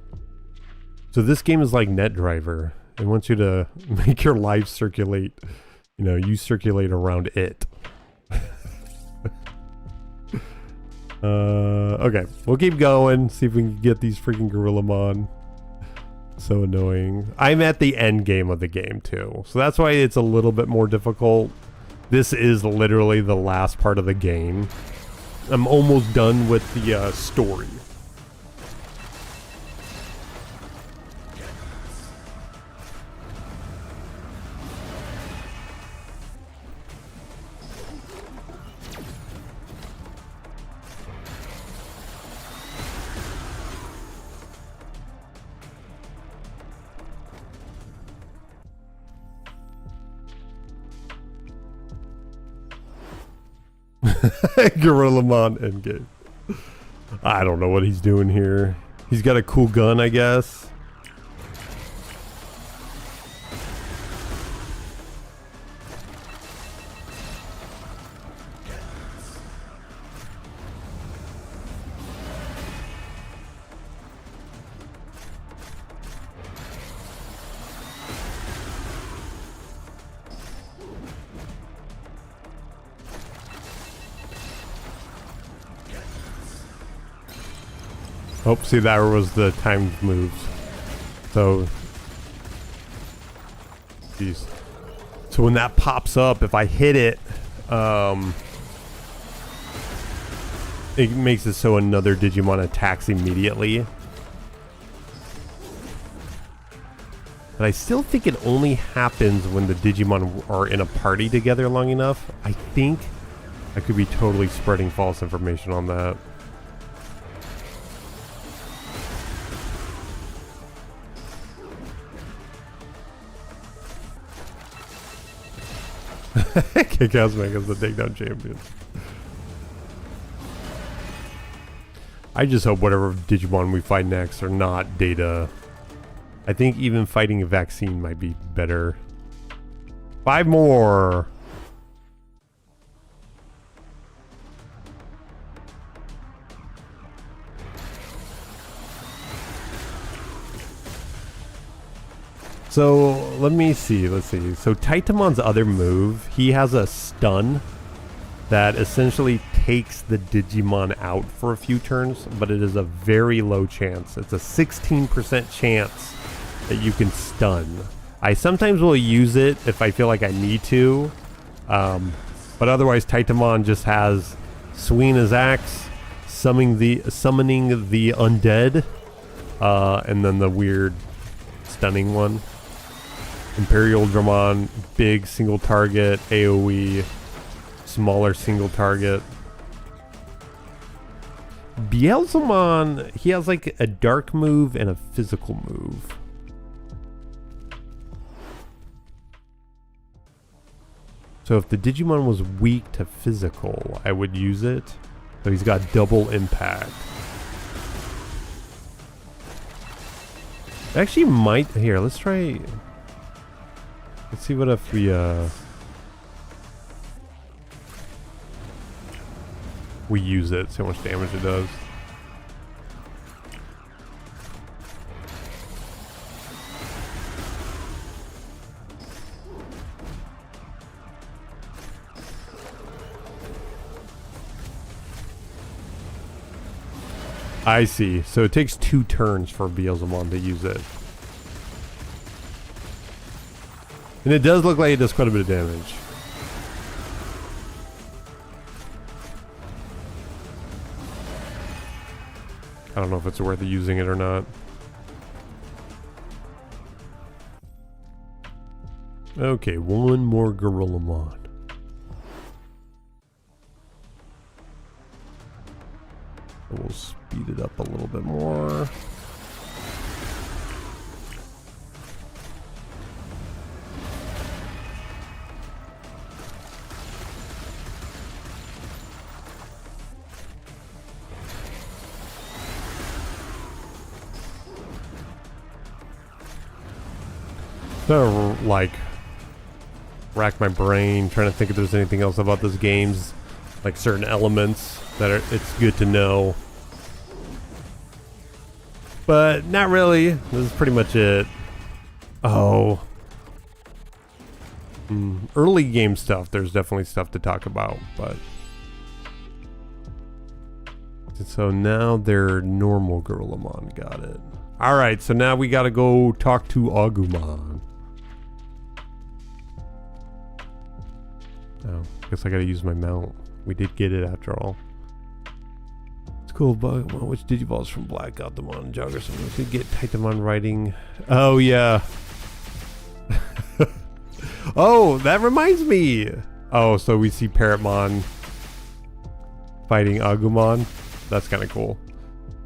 So this game is like NetDriver. It wants you to make your life circulate. You know, you circulate around it. Okay, we'll keep going. See if we can get these freaking Gorillamon. So annoying. I'm at the end game of the game too, so that's why it's a little bit more difficult. This is literally the last part of the game. I'm almost done with the story. Gorillamon endgame. I don't know what he's doing here. He's got a cool gun, I guess. Oh, see, that was the timed moves. So, geez. So when that pops up, if I hit it, it makes it so another Digimon attacks immediately. But I still think it only happens when the Digimon are in a party together long enough. I think I could be totally spreading false information on that. Kick-Ass Mega's the takedown champion. I just hope whatever Digimon we fight next are not Data. I think even fighting a vaccine might be better. 5 more! So, let me see, let's see. So Taitamon's other move, he has a stun that essentially takes the Digimon out for a few turns, but it is a very low chance. It's a 16% chance that you can stun. I sometimes will use it if I feel like I need to, but otherwise Taitamon just has swinging his axe, summoning the undead, and then the weird stunning one. Imperial Dramon, big single target, AoE, smaller single target. Beelzemon, he has like a dark move and a physical move. So if the Digimon was weak to physical, I would use it. So he's got double impact. Actually might, here, let's try. Let's see what if we use it, see how much damage it does. I see. So it takes 2 turns for Beelzemon to use it. And it does look like it does quite a bit of damage. I don't know if it's worth using it or not. Okay, one more Gorillamon. We'll speed it up a little bit more. To like rack my brain trying to think if there's anything else about this game's like certain elements that are, it's good to know, but not really. This is pretty much it. Oh, early game stuff, there's definitely stuff to talk about, but so now they're normal Gorillamon. Got it. All right, so now we gotta go talk to Agumon. Oh, guess I gotta use my mount. We did get it after all. It's cool, but which Digivolves from Black Gatomon and Jogger, so we could get Taitamon riding. Oh, yeah. Oh, that reminds me. Oh, so we see Parrotmon fighting Agumon. That's kind of cool.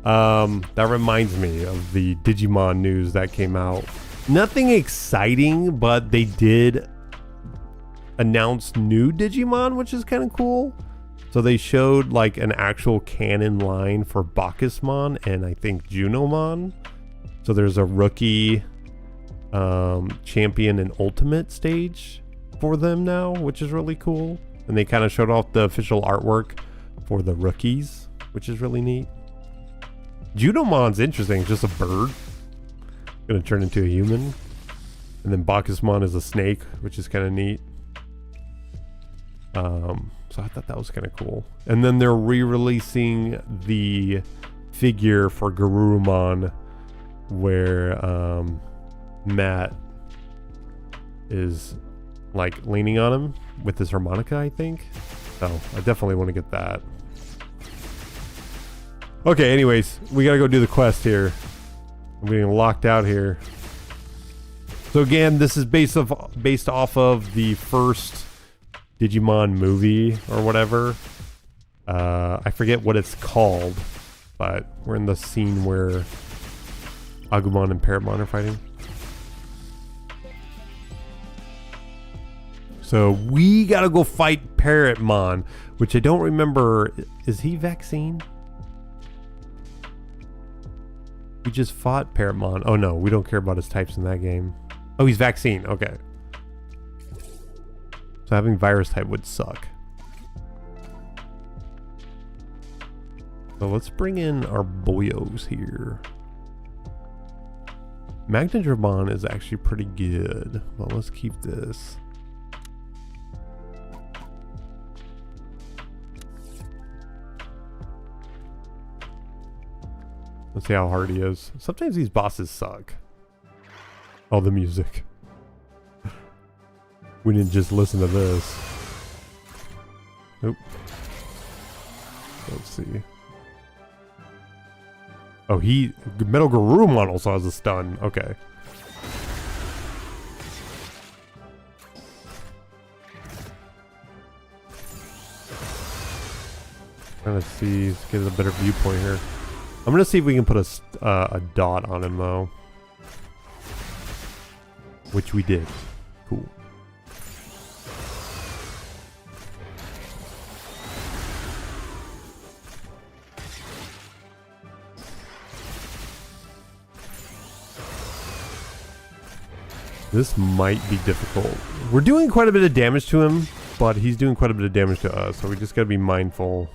That reminds me of the Digimon news that came out. Nothing exciting, but they did announced new Digimon, which is kind of cool. So they showed like an actual canon line for Bacchusmon and I think Junomon. So there's a rookie, champion, and ultimate stage for them now, which is really cool. And they kind of showed off the official artwork for the rookies, which is really neat. Junomon's interesting, it's just a bird. Gonna turn into a human. And then Bacchusmon is a snake, which is kind of neat. So I thought that was kind of cool. And then they're re-releasing the figure for Garurumon where Matt is like leaning on him with his harmonica, I think. So I definitely want to get that. Okay, anyways, we gotta go do the quest here. I'm getting locked out here. So again, this is based off of the first Digimon movie or whatever. I forget what it's called, but we're in the scene where Agumon and Parrotmon are fighting. So we gotta go fight Parrotmon, which I don't remember. Is he Vaccine? We just fought Parrotmon. Oh no, we don't care about his types in that game. Oh, he's Vaccine. Okay. So having virus type would suck. So let's bring in our boyos here. Magnadramon is actually pretty good. Well, let's keep this. Let's see how hard he is. Sometimes these bosses suck. Oh, the music. We didn't just listen to this. Nope. Let's see. Oh, Metal Garurumon also has a stun. Okay. Trying to see, let's get a better viewpoint here. I'm gonna see if we can put a dot on him though, which we did. Cool. This might be difficult. We're doing quite a bit of damage to him, but he's doing quite a bit of damage to us, so we just gotta be mindful.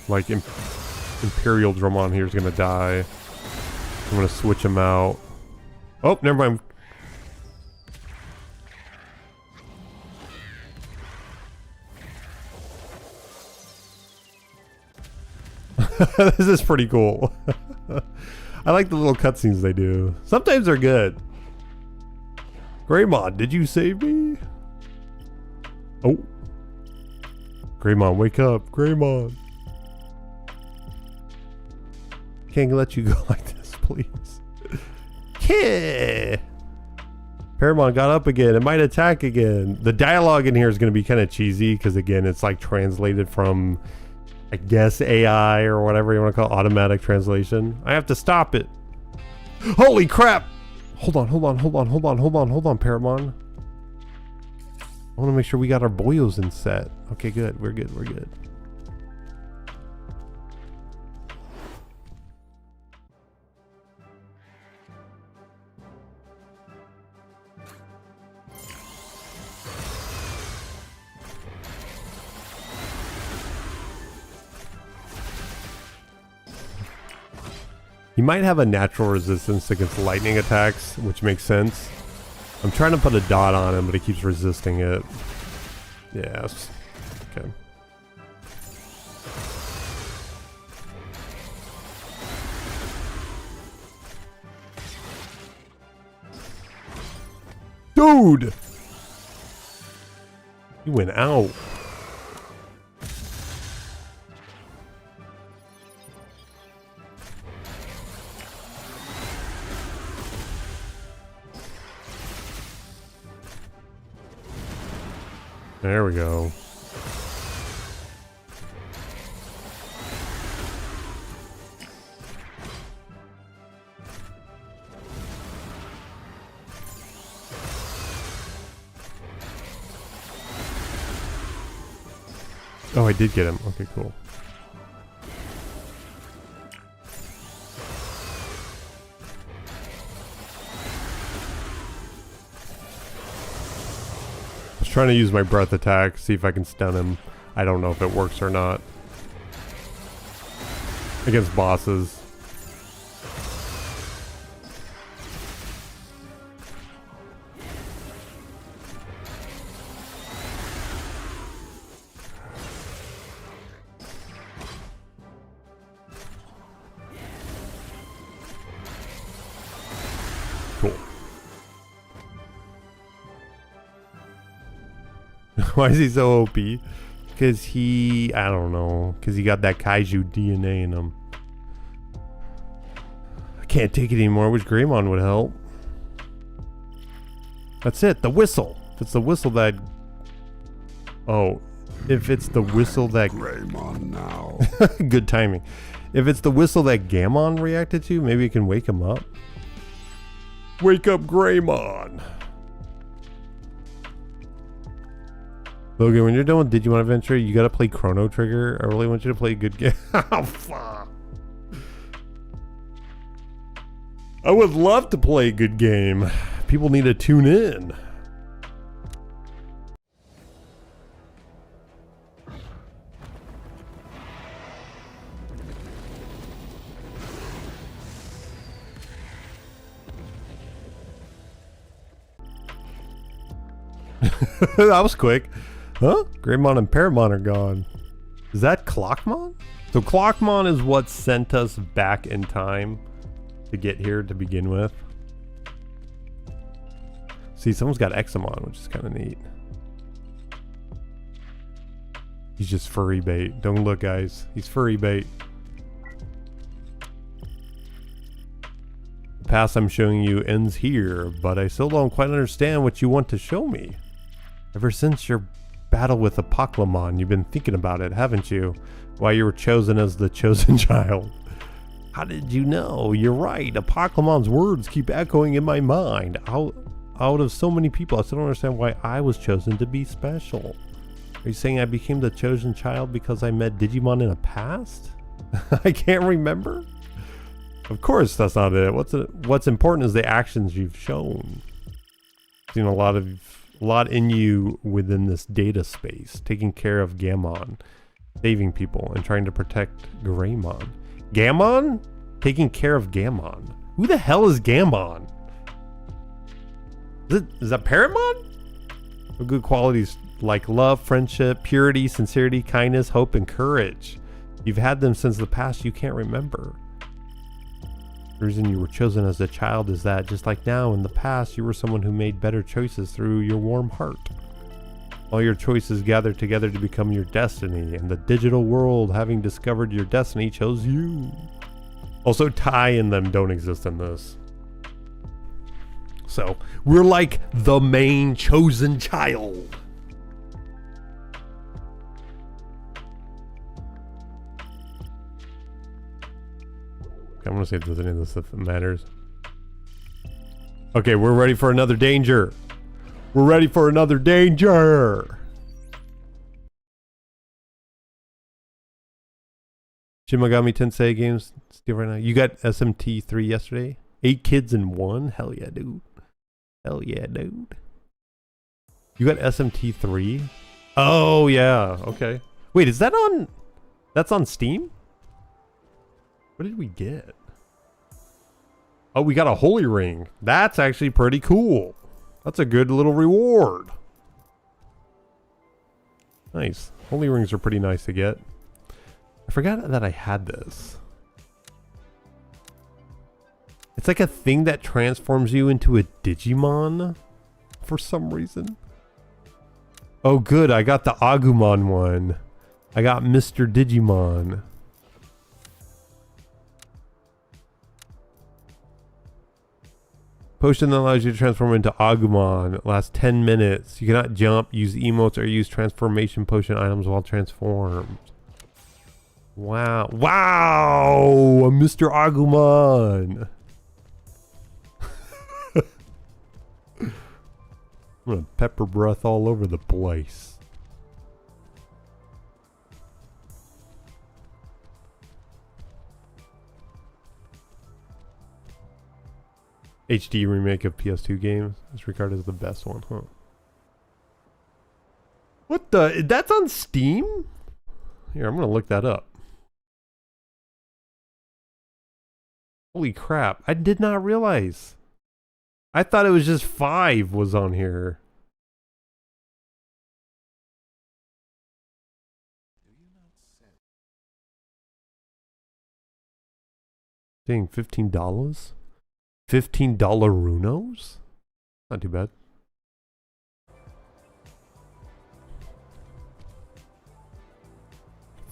Like Imperial Dramon here is gonna die. I'm gonna switch him out. Oh, never mind. This is pretty cool. I like the little cutscenes they do. Sometimes they're good. Greymon, did you save me? Oh. Greymon, wake up. Greymon. Can't let you go like this, please. Yeah. Parrotmon got up again. It might attack again. The dialogue in here is going to be kind of cheesy because, again, it's like translated from, I guess, AI or whatever you want to call it, automatic translation. I have to stop it. Holy crap! Hold on, Parrotmon. I want to make sure we got our boyos in set. Okay, good. We're good. He might have a natural resistance against lightning attacks, which makes sense. I'm trying to put a dot on him, but he keeps resisting it. Yes. Okay. Dude! He went out. There we go. Oh, I did get him. Okay, cool. Trying to use my breath attack, see if I can stun him. I don't know if it works or not. Against bosses. Why is he so OP? Because he, I don't know, because he got that kaiju DNA in him. I can't take it anymore. I wish Greymon would help. That's it, the whistle. If it's the whistle that... Oh, if it's the whistle that... Greymon now. Good timing. If it's the whistle that Gatomon reacted to, maybe it can wake him up. Wake up, Greymon! Logan, when you're done with Digimon Adventure, you gotta play Chrono Trigger. I really want you to play a good game. Oh, fuck. I would love to play a good game. People need to tune in. That was quick. Huh? Greymon and Paramon are gone. Is that Clockmon? So Clockmon is what sent us back in time to get here to begin with. See, someone's got Examon, which is kind of neat. He's just furry bait. Don't look, guys. He's furry bait. The past I'm showing you ends here, but I still don't quite understand what you want to show me. Ever since your battle with Apoclymon, you've been thinking about it, haven't you? Why you were chosen as the chosen child. How did you know? You're right. Apoclymon's words keep echoing in my mind. Out of so many people, I still don't understand why I was chosen to be special. Are you saying I became the chosen child because I met Digimon in a past? I can't remember. Of course, that's not it. What's important is the actions you've shown. Seen a lot in you within this data space, taking care of Gatomon, saving people, and trying to protect Greymon. Gatomon? Taking care of Gatomon. Who the hell is Gatomon? Is that Paramon? Good qualities like love, friendship, purity, sincerity, kindness, hope, and courage. You've had them since the past you can't remember. The reason you were chosen as a child is that, just like now, in the past, you were someone who made better choices through your warm heart. All your choices gathered together to become your destiny, and the digital world, having discovered your destiny, chose you. Also, Tai and them don't exist in this. So, we're like the main chosen child. I want to see if there's any of this stuff that matters. Okay, we're ready for another danger. We're ready for another danger. Shin Megami Tensei games still right now. You got SMT3 yesterday? 8 kids in one? Hell yeah, dude. Hell yeah, dude. You got SMT3? Oh, yeah. Okay. Wait, is that on... That's on Steam? What did we get? Oh, we got a holy ring. That's actually pretty cool. That's a good little reward. Nice. Holy rings are pretty nice to get. I forgot that I had this. It's like a thing that transforms you into a Digimon for some reason. Oh, good. I got the Agumon one. I got Mr. Digimon. Potion that allows you to transform into Agumon. It lasts 10 minutes. You cannot jump, use emotes, or use transformation potion items while transformed. Wow. Wow! A Mr. Agumon! I'm gonna pepper breath all over the place. HD remake of PS2 games is regarded as the best one, huh? What the? That's on Steam? Here, I'm gonna look that up. Holy crap, I did not realize. I thought it was just 5 was on here. Dang, $15? $15 Runos? Not too bad.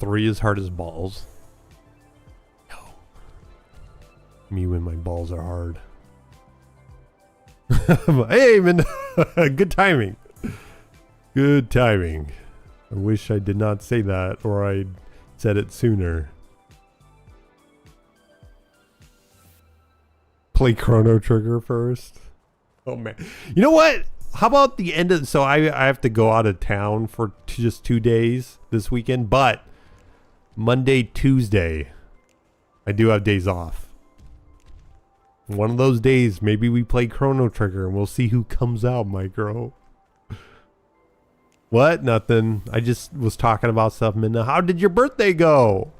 3 is hard as balls. No. Me when my balls are hard. Hey, man. Good timing. Good timing. I wish I did not say that, or I said it sooner. Play Chrono Trigger first. Oh man. You know what? How about the end of... So I have to go out of town for just 2 days this weekend, but Monday, Tuesday, I do have days off. One of those days, maybe we play Chrono Trigger and we'll see who comes out, my girl. What? Nothing. I just was talking about stuff, Minna. How did your birthday go?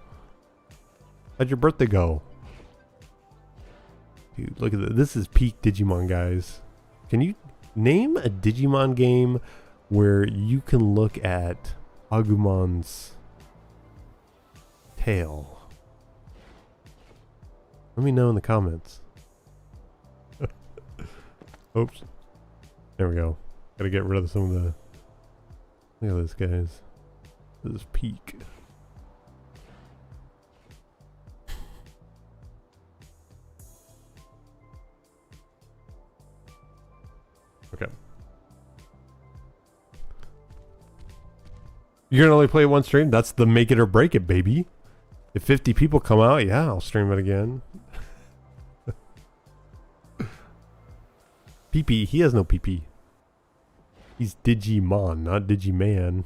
How'd your birthday go? Dude, look at this. This is peak Digimon, guys. Can you name a Digimon game where you can look at Agumon's tail? Let me know in the comments. Oops. There we go. Gotta get rid of some of the... Look at this, guys. This is peak. Okay. You're gonna only play one stream? That's the make it or break it, baby. If 50 people come out, yeah, I'll stream it again. PP, he has no PP. He's Digimon, not Digiman.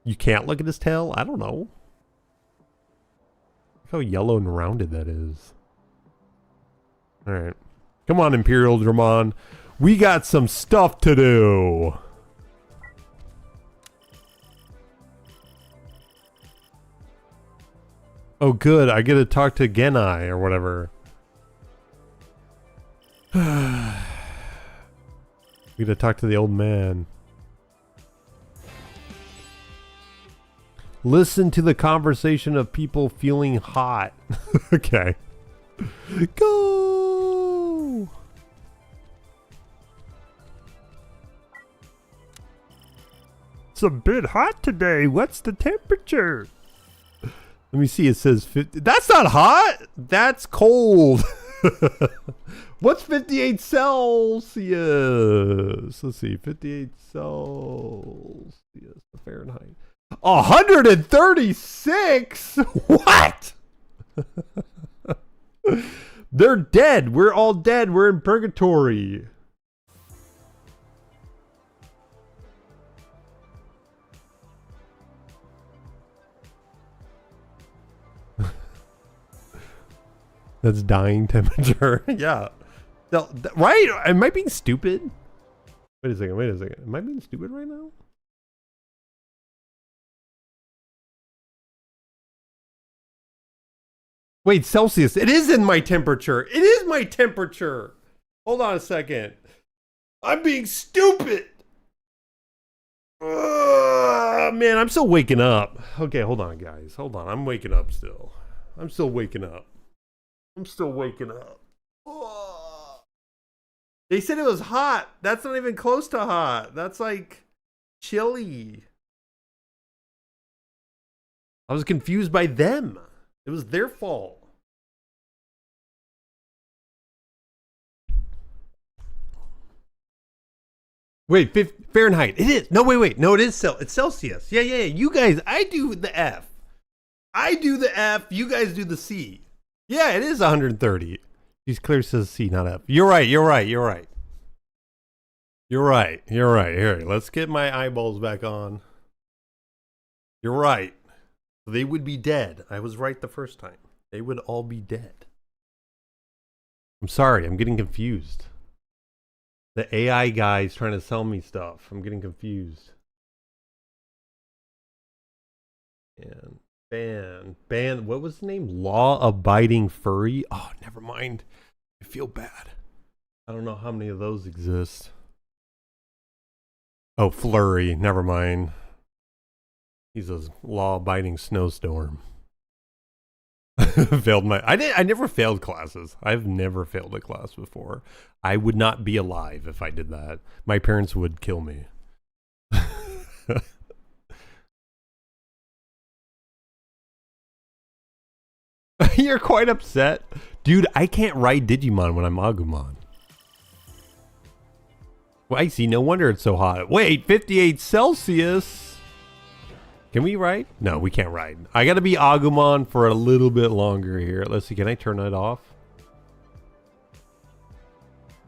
You can't look at his tail? I don't know. Look how yellow and rounded that is. Alright. Come on, Imperial Dramon. We got some stuff to do. Oh, good. I get to talk to Genai or whatever. We get to talk to the old man. Listen to the conversation of people feeling hot. Okay. Go! It's a bit hot today. What's the temperature? Let me see. It says 50. That's not hot. That's cold. What's 58 Celsius? Let's see. 58 Celsius. Fahrenheit. 136? What? They're dead. We're all dead. We're in purgatory. That's dying temperature. Yeah. Right? Am I being stupid? Wait a second. Wait a second. Am I being stupid right now? Wait, Celsius. It is in my temperature. It is my temperature. Hold on a second. I'm being stupid. Man, I'm still waking up. Okay, hold on, guys. Hold on. I'm waking up still. I'm still waking up. I'm still waking up. They said it was hot. That's not even close to hot. That's like chilly. I was confused by them. It was their fault. Wait, Fahrenheit. It is. No, wait. No, it is it's Celsius. Yeah. You guys, I do the F. I do the F. You guys do the C. Yeah, it is 130. She's clear says C, not F. You're right. Here, let's get my eyeballs back on. You're right. They would be dead. I was right the first time. They would all be dead. I'm sorry. I'm getting confused. The AI guy's trying to sell me stuff. I'm getting confused. And ban. What was the name? Law-abiding furry? Oh, never mind. I feel bad. I don't know how many of those exist. Oh, flurry. Never mind. He's a law-abiding snowstorm. Failed my... I never failed classes. I've never failed a class before. I would not be alive if I did that. My parents would kill me. You're quite upset. Dude, I can't ride Digimon when I'm Agumon. Well, I see. No wonder it's so hot. Wait, 58 Celsius. Can we ride? No, we can't ride. I gotta be Agumon for a little bit longer here. Let's see. Can I turn that off?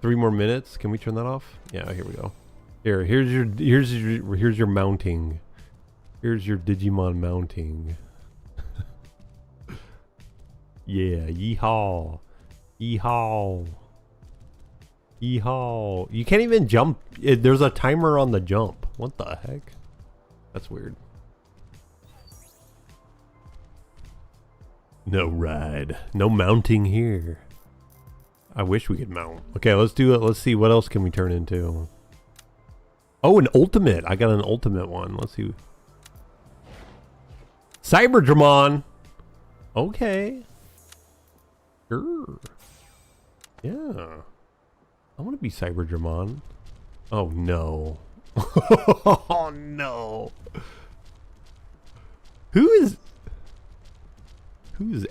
3 more minutes. Can we turn that off? Yeah, here we go. Here's your mounting. Here's your Digimon mounting. Yeah, yeehaw. Yeehaw. Yeehaw. You can't even jump. There's a timer on the jump. What the heck? That's weird. No ride. No mounting here. I wish we could mount. Okay, let's do it. Let's see. What else can we turn into? Oh, an ultimate. I got an ultimate one. Let's see. Cyberdramon. Okay. Sure. Yeah. I want to be Cyberdramon. Oh, no. Oh, no. Who's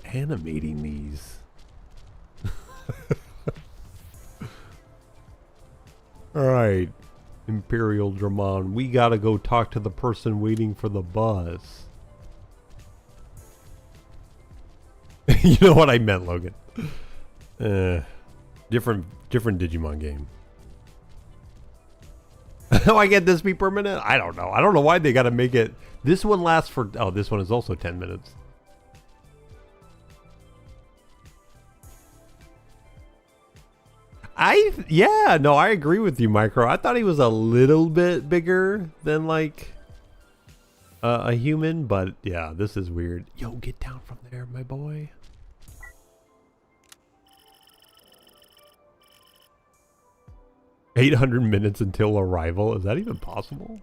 animating these? Alright, Imperial Dramon, we gotta go talk to the person waiting for the bus. You know what I meant, Logan. Different Digimon game. How I get this be permanent? I don't know. I don't know why they gotta make it. This one lasts for... Oh, this one is also 10 minutes. Yeah, no, I agree with you, Micro. I thought he was a little bit bigger than like a human, but yeah, this is weird. Yo, get down from there, my boy. $800 minutes until arrival. Is that even possible?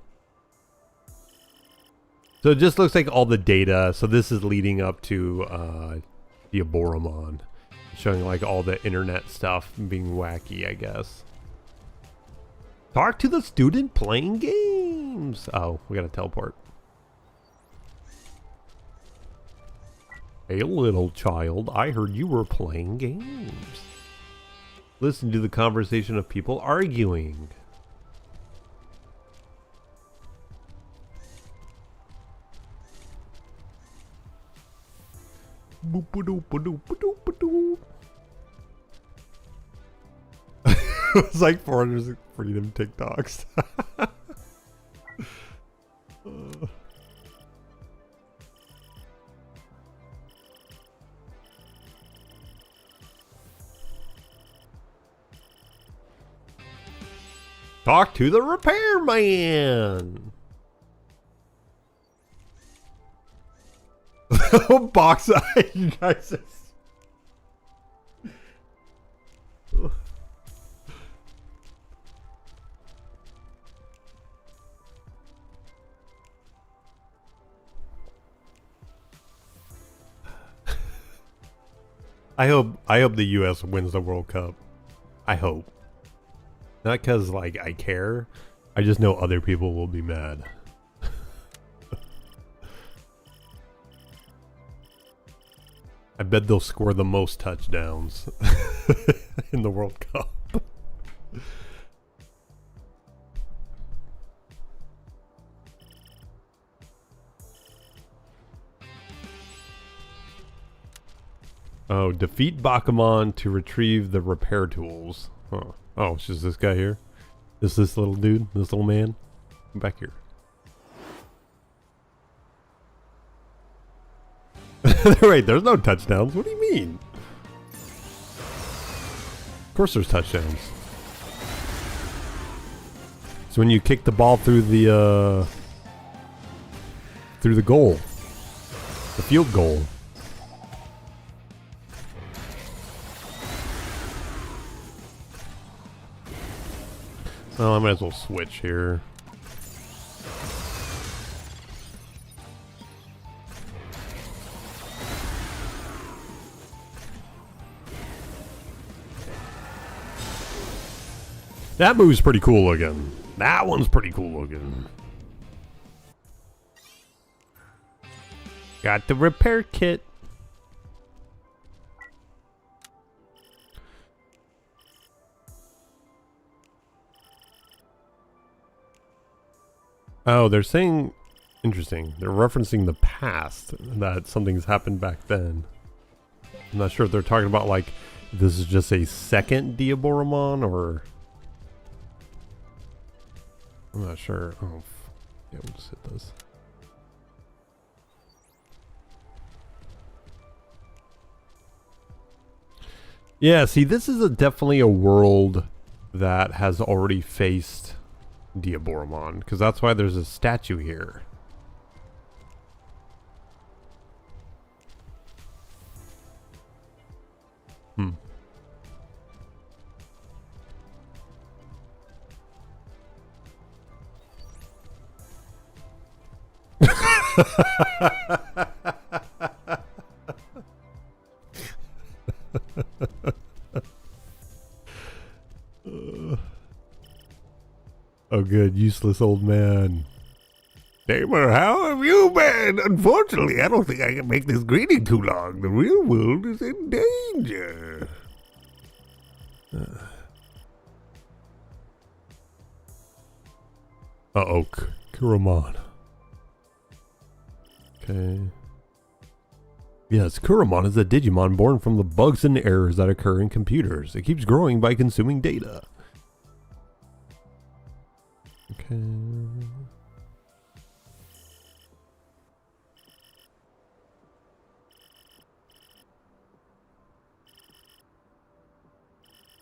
So it just looks like all the data. So this is leading up to the Aboromon. Showing like all the internet stuff being wacky, I guess. Talk to the student playing games. Oh, we gotta teleport. Hey, little child, I heard you were playing games. Listen to the conversation of people arguing. It's like 400 freedom TikToks. Talk to the repairman. Box eye, you guys. I hope the US wins the World Cup. I hope. Not because like I care. I just know other people will be mad. I bet they'll score the most touchdowns in the World Cup. Oh, defeat Gatomon to retrieve the repair tools. Huh. Oh, it's just this guy here? This little dude? This little man? Come back here. Wait, there's no touchdowns. What do you mean? Of course there's touchdowns. So when you kick the ball through the goal. The field goal. Well, I might as well switch here. That move's pretty cool looking. That one's pretty cool looking. Got the repair kit. Oh, they're saying... Interesting. They're referencing the past. That something's happened back then. I'm not sure if they're talking about, like, this is just a second Diaboromon, or... I'm not sure. Oh, yeah, we'll just hit this. Yeah, see, this is definitely a world that has already faced Diaboromon, because that's why there's a statue here. Hmm. Oh good, useless old man. Neighbor, how have you been? Unfortunately, I don't think I can make this greeting too long. The real world is in danger. Uh-oh, Kuramon. Okay. Yes, Kuramon is a Digimon born from the bugs and errors that occur in computers. It keeps growing by consuming data. Okay.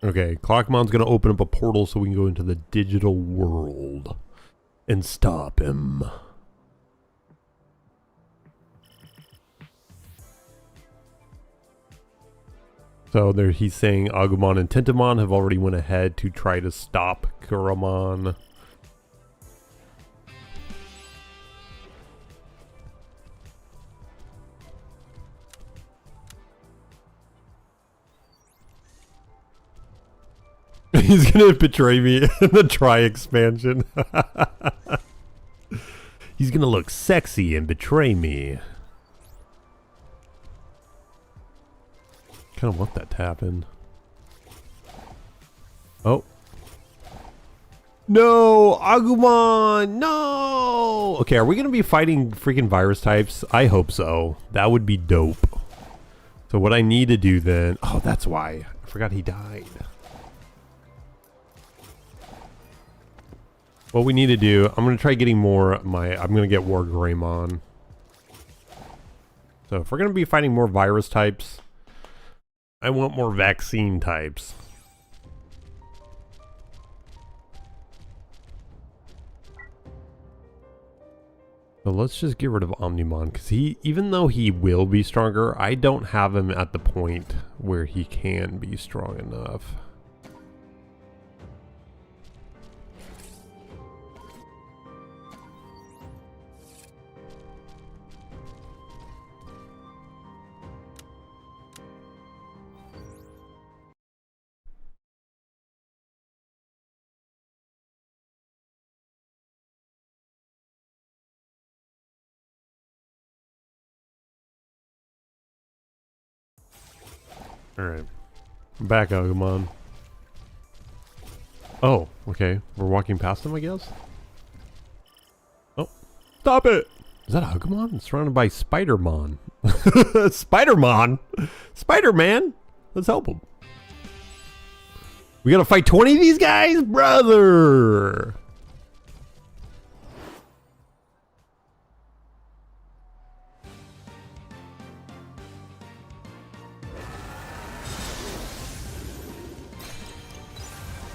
Okay, Clockmon's gonna open up a portal so we can go into the digital world and stop him. So there, he's saying Agumon and Tentomon have already went ahead to try to stop Kuramon. He's gonna betray me in the Try expansion. He's gonna look sexy and betray me. Kind of want that to happen. Oh. No! Agumon! No! Okay, are we gonna be fighting freaking virus types? I hope so. That would be dope. So what I need to do then... Oh, that's why. I forgot he died. What we need to do... I'm gonna try getting more... I'm gonna get War Greymon. So if we're gonna be fighting more virus types... I want more vaccine types. So let's just get rid of Omnimon, because even though he will be stronger, I don't have him at the point where he can be strong enough. Alright. Back, Agumon. Oh, okay. We're walking past him, I guess? Oh. Stop it! Is that Agumon? It's surrounded by Spider-Mon. Spider-Mon? Spider-Man? Let's help him. We gotta fight 20 of these guys? Brother!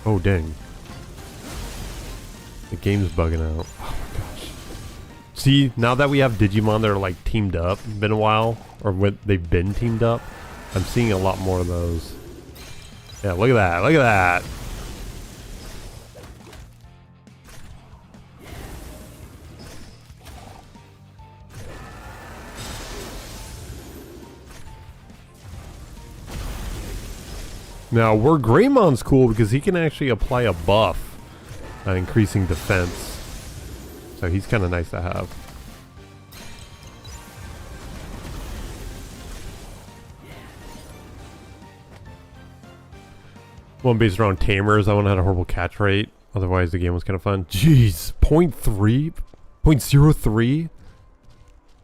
Oh, dang. The game's bugging out. Oh my gosh. See, now that we have Digimon that are like teamed up, been a while, or when they've been teamed up, I'm seeing a lot more of those. Yeah, look at that, look at that. Now, War Greymon's cool because he can actually apply a buff, increasing defense. So he's kind of nice to have. One based around tamers. That one had a horrible catch rate. Otherwise, the game was kind of fun. Jeez, 0.3, 0.03.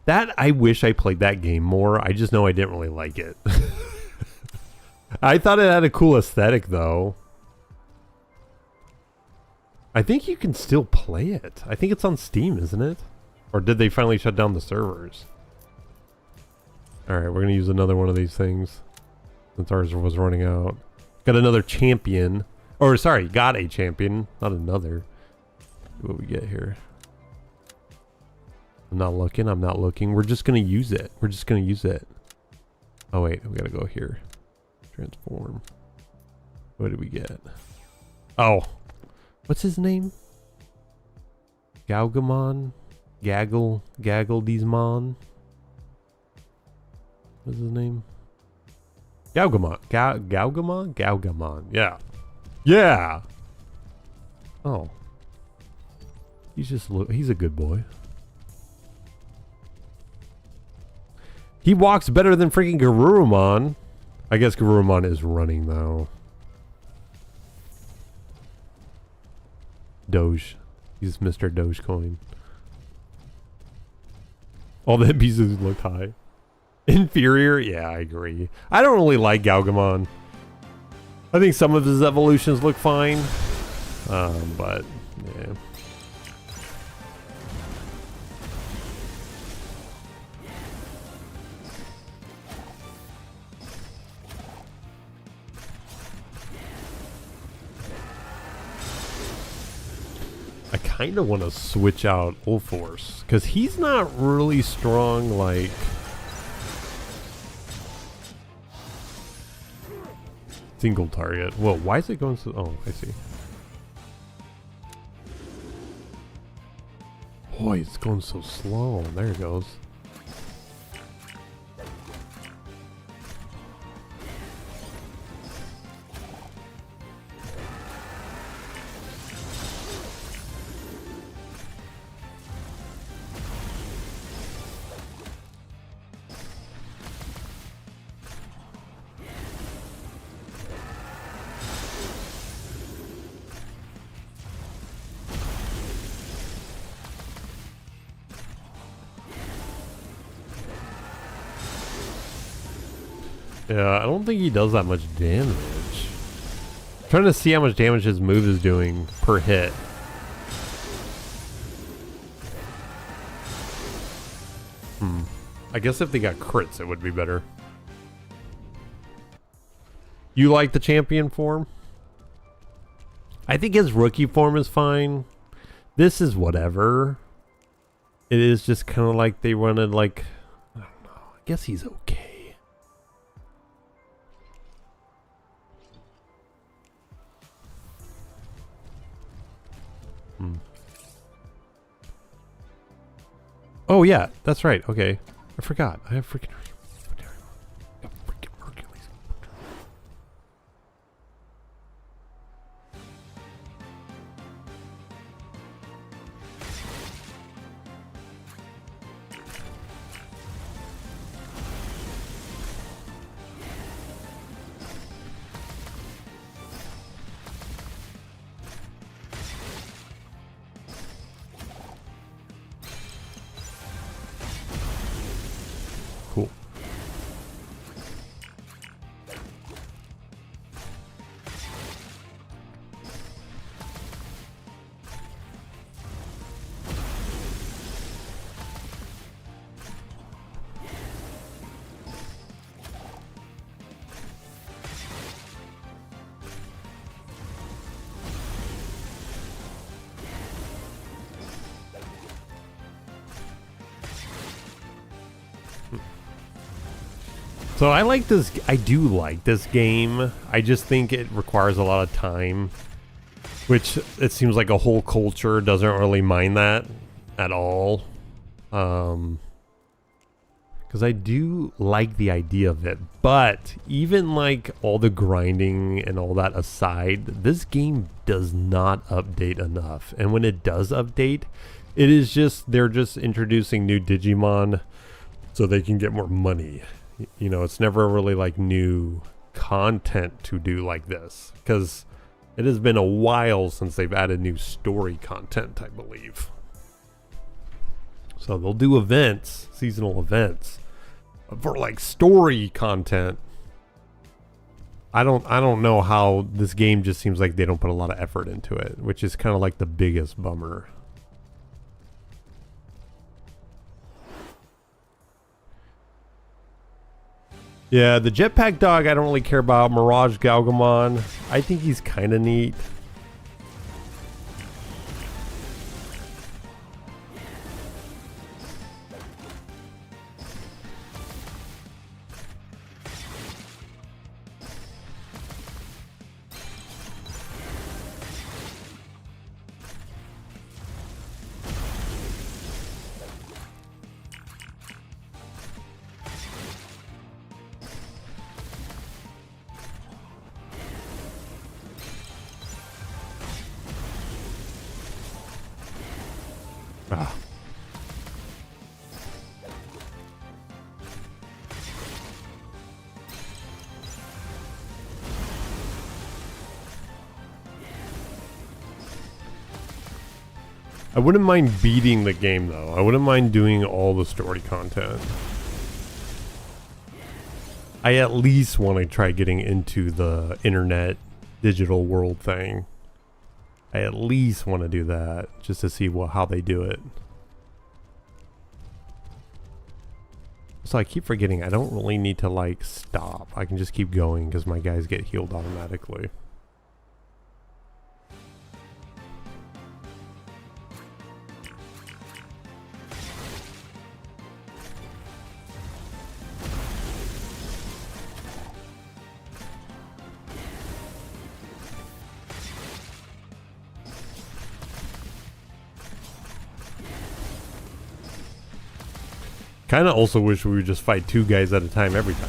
That I wish I played that game more. I just know I didn't really like it. I thought it had a cool aesthetic, though. I think you can still play it. I think it's on Steam, isn't it? Or did they finally shut down the servers? Alright, we're going to use another one of these things. Since ours was running out. Got another champion. Or, sorry, got a champion. Not another. What we get here. I'm not looking. I'm not looking. We're just going to use it. We're just going to use it. Oh, wait. We got to go here. Transform. What did we get? Oh. What's his name? Gatomon? Digimon? What's his name? Gatomon. Gatomon. Yeah. Yeah. Oh. He's a good boy. He walks better than freaking Gatomon. I guess Gatomon is running though. Doge. He's Mr. Dogecoin. All the pieces looked high. Inferior? Yeah, I agree. I don't really like Gatomon. I think some of his evolutions look fine. But, yeah. I kind of want to switch out Ulforce because he's not really strong like single target. Whoa, why is it going so... Oh, I see. Boy, it's going so slow. There it goes. Yeah, I don't think he does that much damage. I'm trying to see how much damage his move is doing per hit. I guess if they got crits, it would be better. You like the champion form? I think his rookie form is fine. This is whatever. It is just kind of like they wanted, like... I don't know. I guess he's okay. Oh yeah, that's right. Okay, I forgot. I have freaking Hercules. Cool. So I like this. I do like this game. I just think it requires a lot of time, which it seems like a whole culture doesn't really mind that at all. Because I do like the idea of it, but even like all the grinding and all that aside, this game does not update enough. And when it does update, it is just, they're just introducing new Digimon so they can get more money. You know, it's never really like new content to do like this, because it has been a while since they've added new story content, I believe. So they'll do events, seasonal events, for like story content. I don't know how this game just seems like they don't put a lot of effort into it, which is kind of like the biggest bummer. Yeah, the jetpack dog I don't really care about. Mirage Gatomon, I think he's kind of neat. Ah. I wouldn't mind beating the game though. I wouldn't mind doing all the story content. I at least want to try getting into the internet digital world thing. I at least want to do that just to see how they do it. So I keep forgetting I don't really need to like stop. I can just keep going because my guys get healed automatically. Kind of also wish we would just fight 2 guys at a time every time.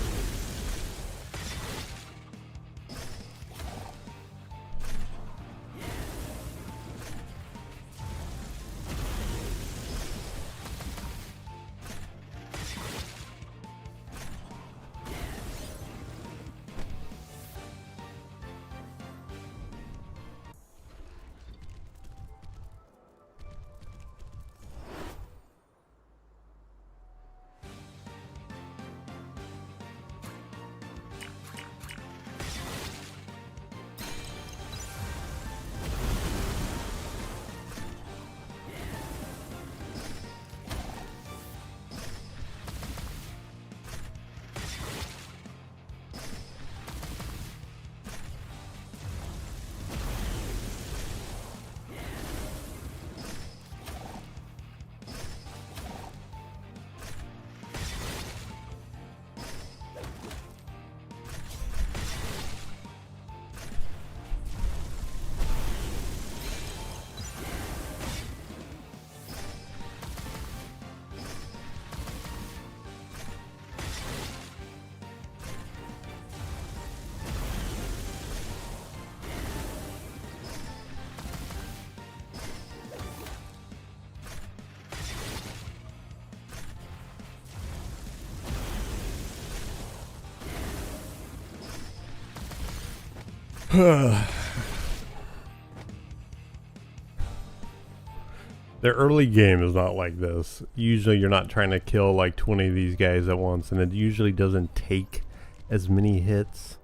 Their early game is not like this. Usually you're not trying to kill like 20 of these guys at once, and it usually doesn't take as many hits.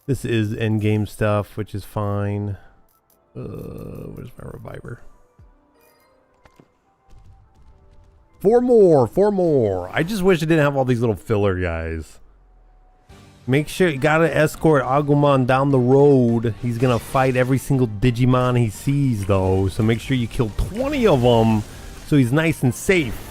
This is end game stuff, which is fine. Where's my reviver? 4 more, 4 more. I just wish it didn't have all these little filler guys. Make sure you gotta escort Agumon down the road. He's gonna fight every single Digimon he sees though, so make sure you kill 20 of them so he's nice and safe.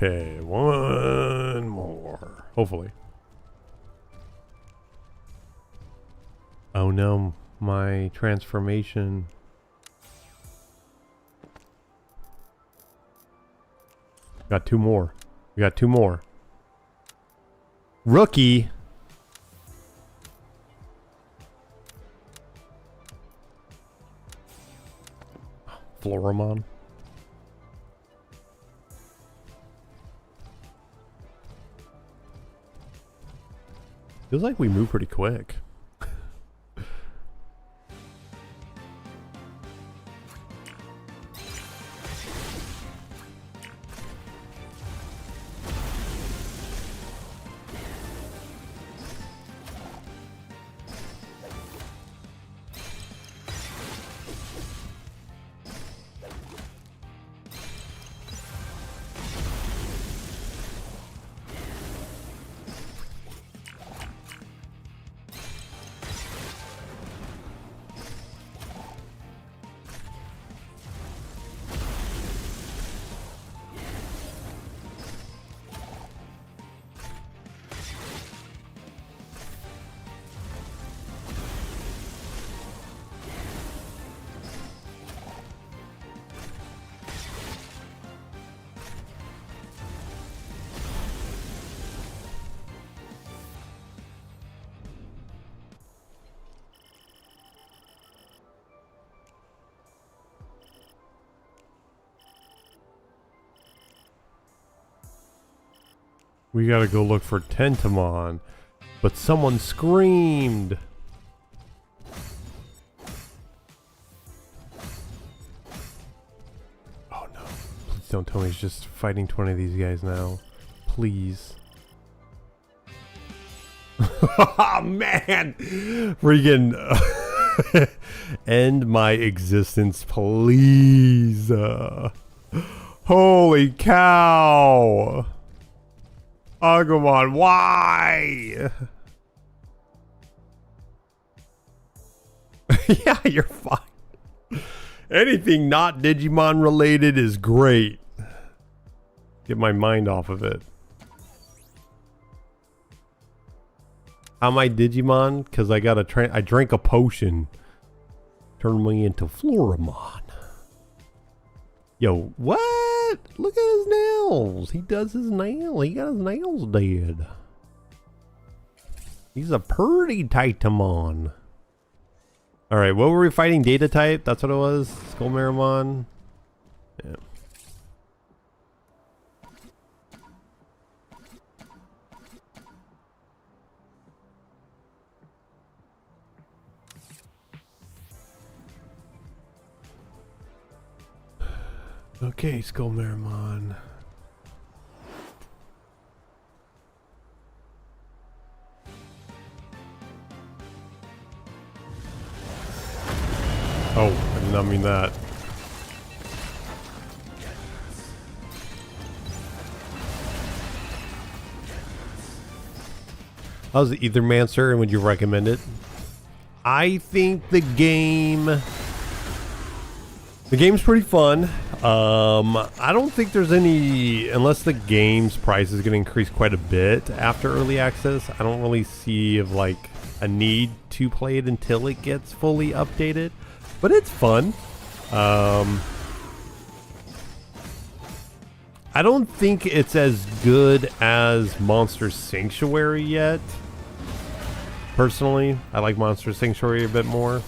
Okay, 1 more. Hopefully. Oh no. my transformation. Got two more. We got two more. Rookie. Floramon. Feels like we move pretty quick. We gotta go look for Tentamon. But someone screamed! Oh no. Please don't tell me he's just fighting 20 of these guys now. Please. Oh man! Freaking end my existence, please. Holy cow! Agumon, why? Yeah, you're fine. Anything not Digimon related is great. Get my mind off of it. How am I Digimon? Because I got I drank a potion. Turned me into Floramon. Yo, what? Look at his nails. He does his nail. He got his nails dead. He's a pretty Titamon. Alright, what were we fighting? Data type? That's what it was? Skullmaramon? Yeah. Okay, Skullmaramon. Oh, I did not mean that. How's the Ethermancer, and would you recommend it? I think the game's pretty fun. I don't think there's any, unless the game's price is going to increase quite a bit after early access. I don't really see of like a need to play it until it gets fully updated, but it's fun. I don't think it's as good as Monster Sanctuary yet. Personally, I like Monster Sanctuary a bit more.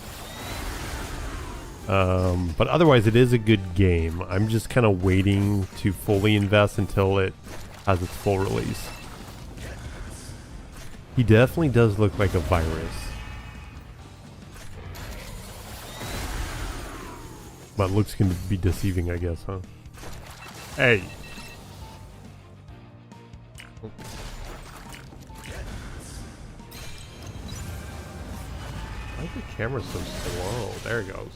But otherwise it is a good game. I'm just kind of waiting to fully invest until it has its full release. He definitely does look like a virus. But looks can be deceiving, I guess, huh? Hey! Why is the camera so slow? There it goes.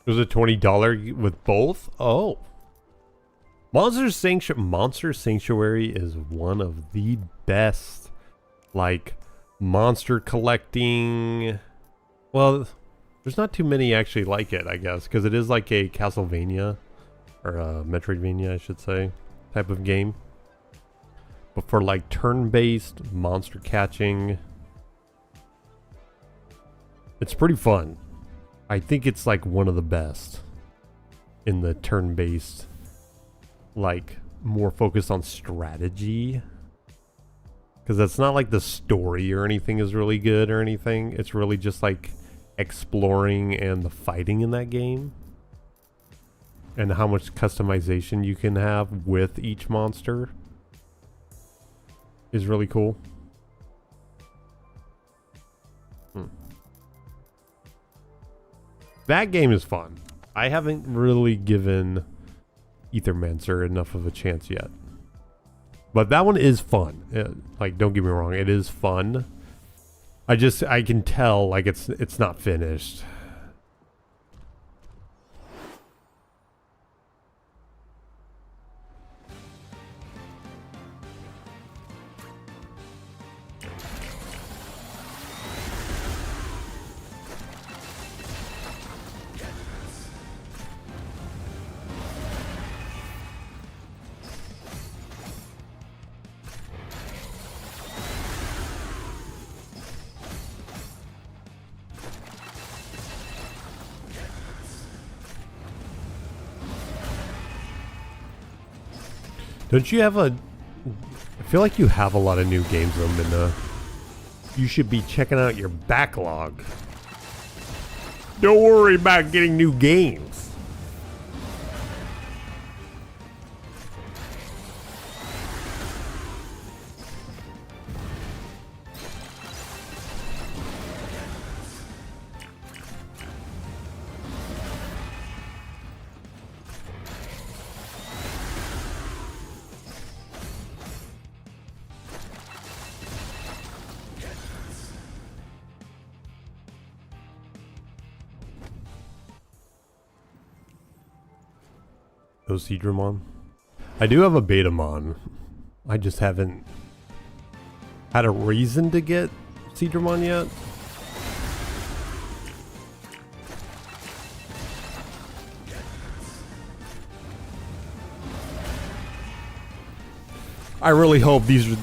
It was a $20 with both? Oh. Monster Sanctuary is one of the best, like, monster collecting. Well, there's not too many actually like it, I guess, because it is like a Castlevania, or a Metroidvania, I should say, type of game. But for like turn-based monster catching, it's pretty fun. I think it's like one of the best in the turn-based, like more focused on strategy. Because it's not like the story or anything is really good or anything. It's really just like exploring and the fighting in that game. And how much customization you can have with each monster is really cool. That game is fun. I haven't really given Ethermancer enough of a chance yet. But that one is fun. Like, don't get me wrong, it is fun. I can tell, like, it's not finished. Don't you have a... I feel like you have a lot of new games, though, Minna. You should be checking out your backlog. Don't worry about getting new games. Those Digimon. I do have a Gatomon. I just haven't had a reason to get Digimon yet. I really hope these are...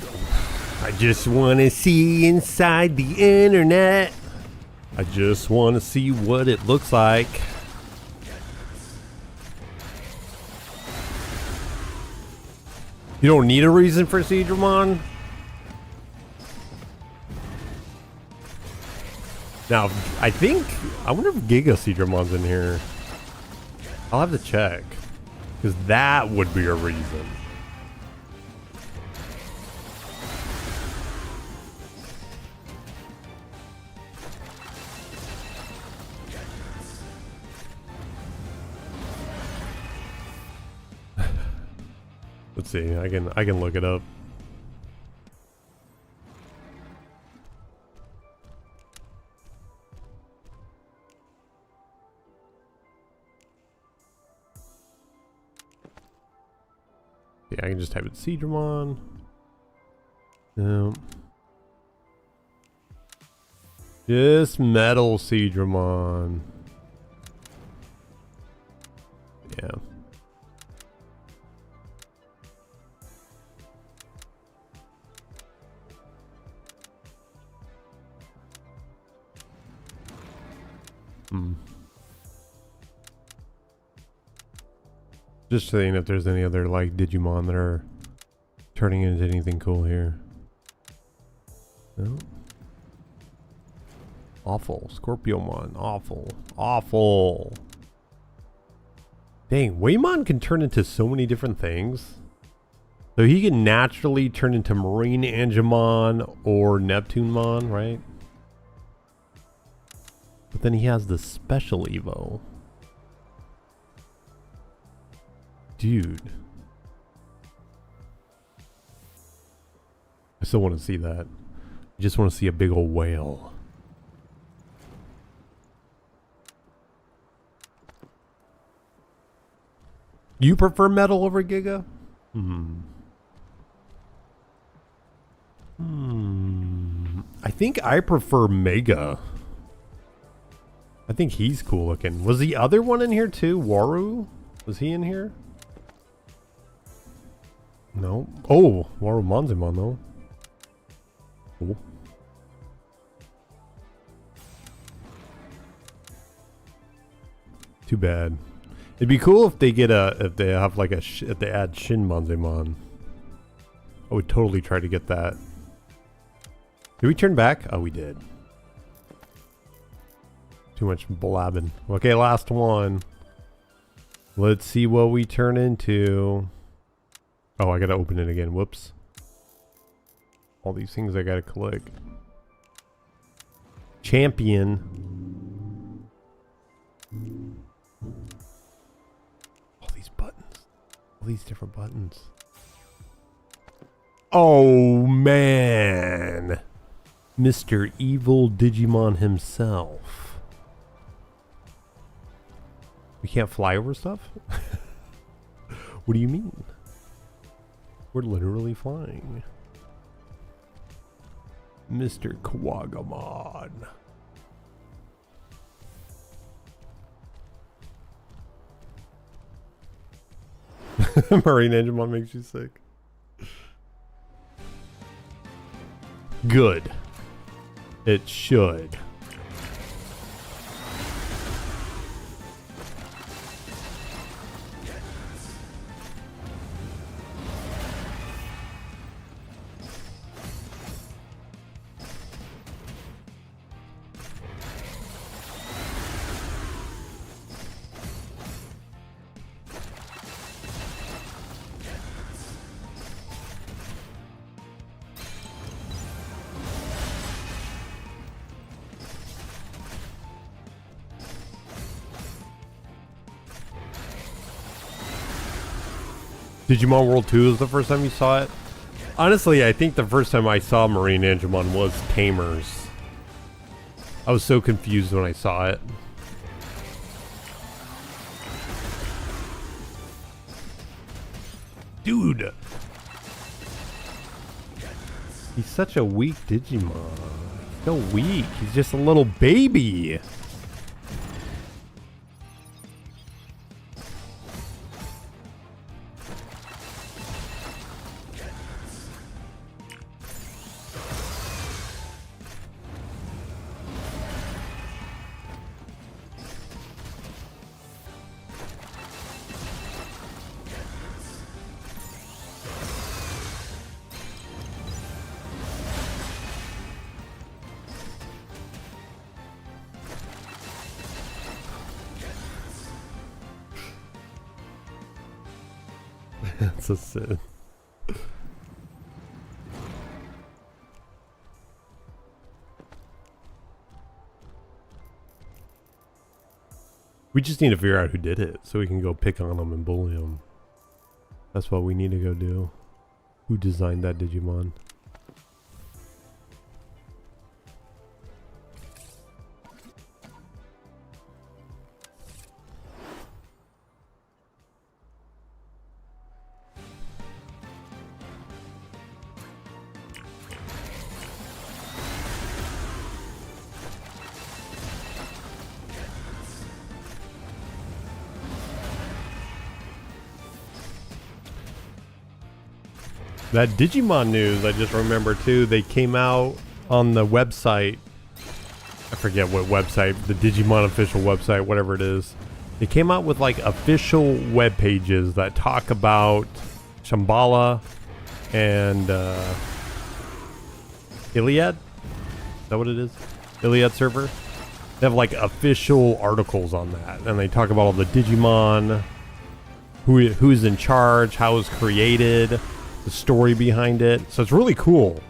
I just want to see inside the internet. I just want to see what it looks like. You don't need a reason for Digimon? Now, I wonder if Giga Digimon's in here. I'll have to check. Because that would be a reason. Let's see, I can look it up. Yeah, I can just type it Digimon. No. Just Metal Digimon. Yeah. Just saying if there's any other like Digimon that are turning into anything cool here. No. Awful. Scorpiomon. Awful. Awful. Dang, Waymon can turn into so many different things. So he can naturally turn into Marine Angemon or Neptunemon, right? But then he has the special Evo. Dude. I still want to see that. I just want to see a big old whale. You prefer metal over Giga? I think I prefer Mega. I think he's cool looking. Was the other one in here too? Waru? Was he in here? No. Oh, Waru Manzimon though. Cool. Too bad. It'd be cool if they get if they have like if they add Shin Manzimon. I would totally try to get that. Did we turn back? Oh, we did. Too much blabbing. Okay, last one. Let's see what we turn into. Oh, I gotta open it again. Whoops. All these things I gotta click. Champion. All these buttons. All these different buttons. Oh, man. Mr. Evil Digimon himself. We can't fly over stuff? What do you mean? We're literally flying. Mr. Kawagamon. Marine Digimon makes you sick. Good. It should. Digimon World 2 is the first time you saw it? Honestly, I think the first time I saw Marine Digimon was Tamers. I was so confused when I saw it. Dude! He's such a weak Digimon. He's so weak. He's just a little baby. That's a sin. We just need to figure out who did it so we can go pick on them and bully them. That's what we need to go do. Who designed that Digimon? That Digimon news, I just remember too, they came out on the website. I forget what website, the Digimon official website, whatever it is. They came out with like official web pages that talk about Shambhala and Iliad? Is that what it is? Iliad server? They have like official articles on that. And they talk about all the Digimon, who's in charge, how it was created, the story behind it. So it's really cool.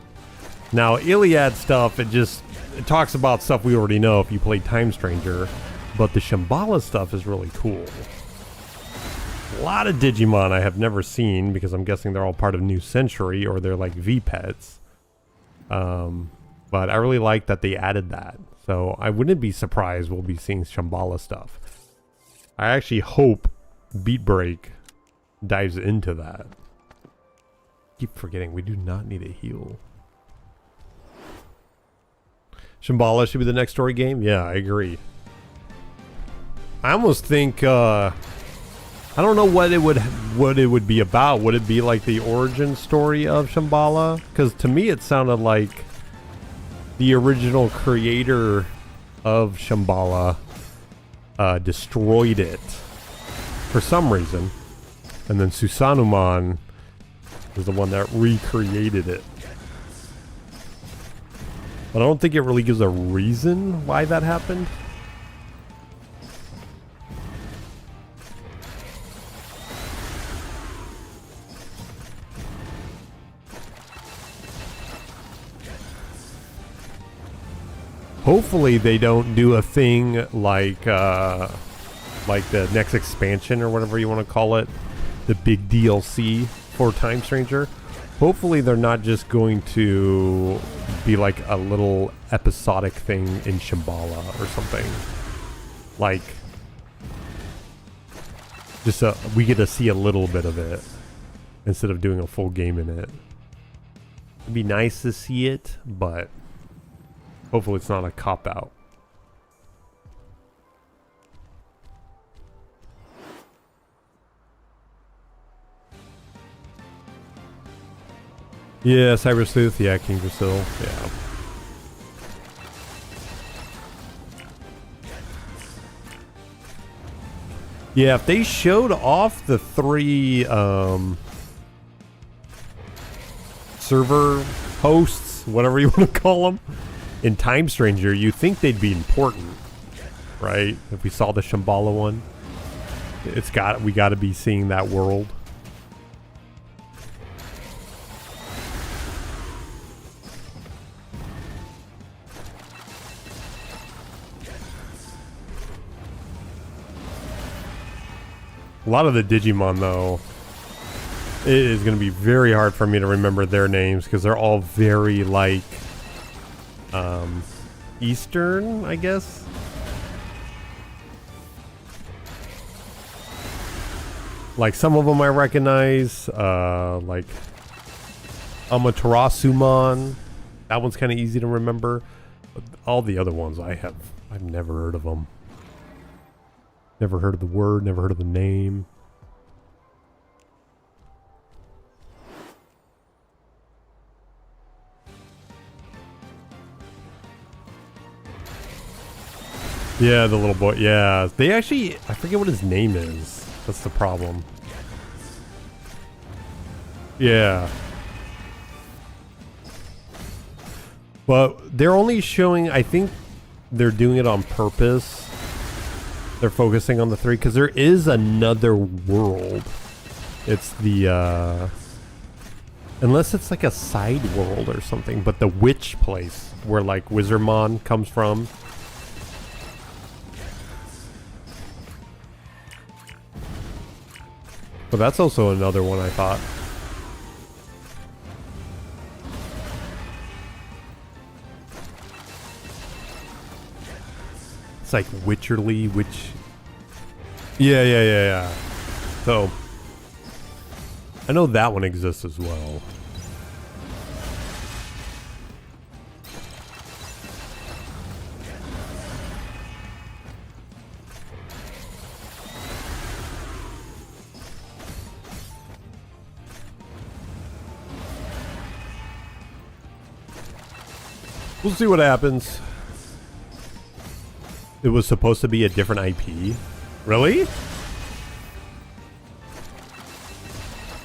Now Iliad stuff, it talks about stuff we already know if you play Time Stranger, but the Shambhala stuff is really cool. A lot of Digimon I have never seen because I'm guessing they're all part of New Century or they're like V-Pets. But I really like that they added that. So I wouldn't be surprised we'll be seeing Shambhala stuff. I actually hope Beat Break dives into that. Keep forgetting we do not need a heal. Shambhala should be the next story game? Yeah, I agree. I almost think I don't know what it would be about. Would it be like the origin story of Shambhala? Because to me it sounded like the original creator of Shambhala destroyed it for some reason, and then Susanumon was the one that recreated it. But I don't think it really gives a reason why that happened. Hopefully they don't do a thing like the next expansion or whatever you want to call it, the big DLC for Time Stranger. Hopefully they're not just going to be like a little episodic thing in Shambhala or something. Like, just we get to see a little bit of it instead of doing a full game in it. It'd be nice to see it, but hopefully it's not a cop-out. Yeah, Cyber Sleuth, yeah, King Drasil, yeah. Yeah, if they showed off the 3 server hosts, whatever you want to call them, in Time Stranger, you think they'd be important, right? If we saw the Shambhala one, we got to be seeing that world. A lot of the Digimon, though, it is going to be very hard for me to remember their names because they're all very, like, Eastern, I guess. Like, some of them I recognize, like Amaterasumon. That one's kind of easy to remember. But all the other ones I've never heard of them. Never heard of the word, never heard of the name. Yeah, the little boy. Yeah, they actually, I forget what his name is. That's the problem. Yeah. But they're only showing, I think they're doing it on purpose. They're focusing on the 3 because there is another world. It's the unless it's like a side world or something, but the witch place where like Wizardmon comes from. But that's also another one I thought. It's like Witcherly, Yeah. So, I know that one exists as well. We'll see what happens. It was supposed to be a different IP. Really?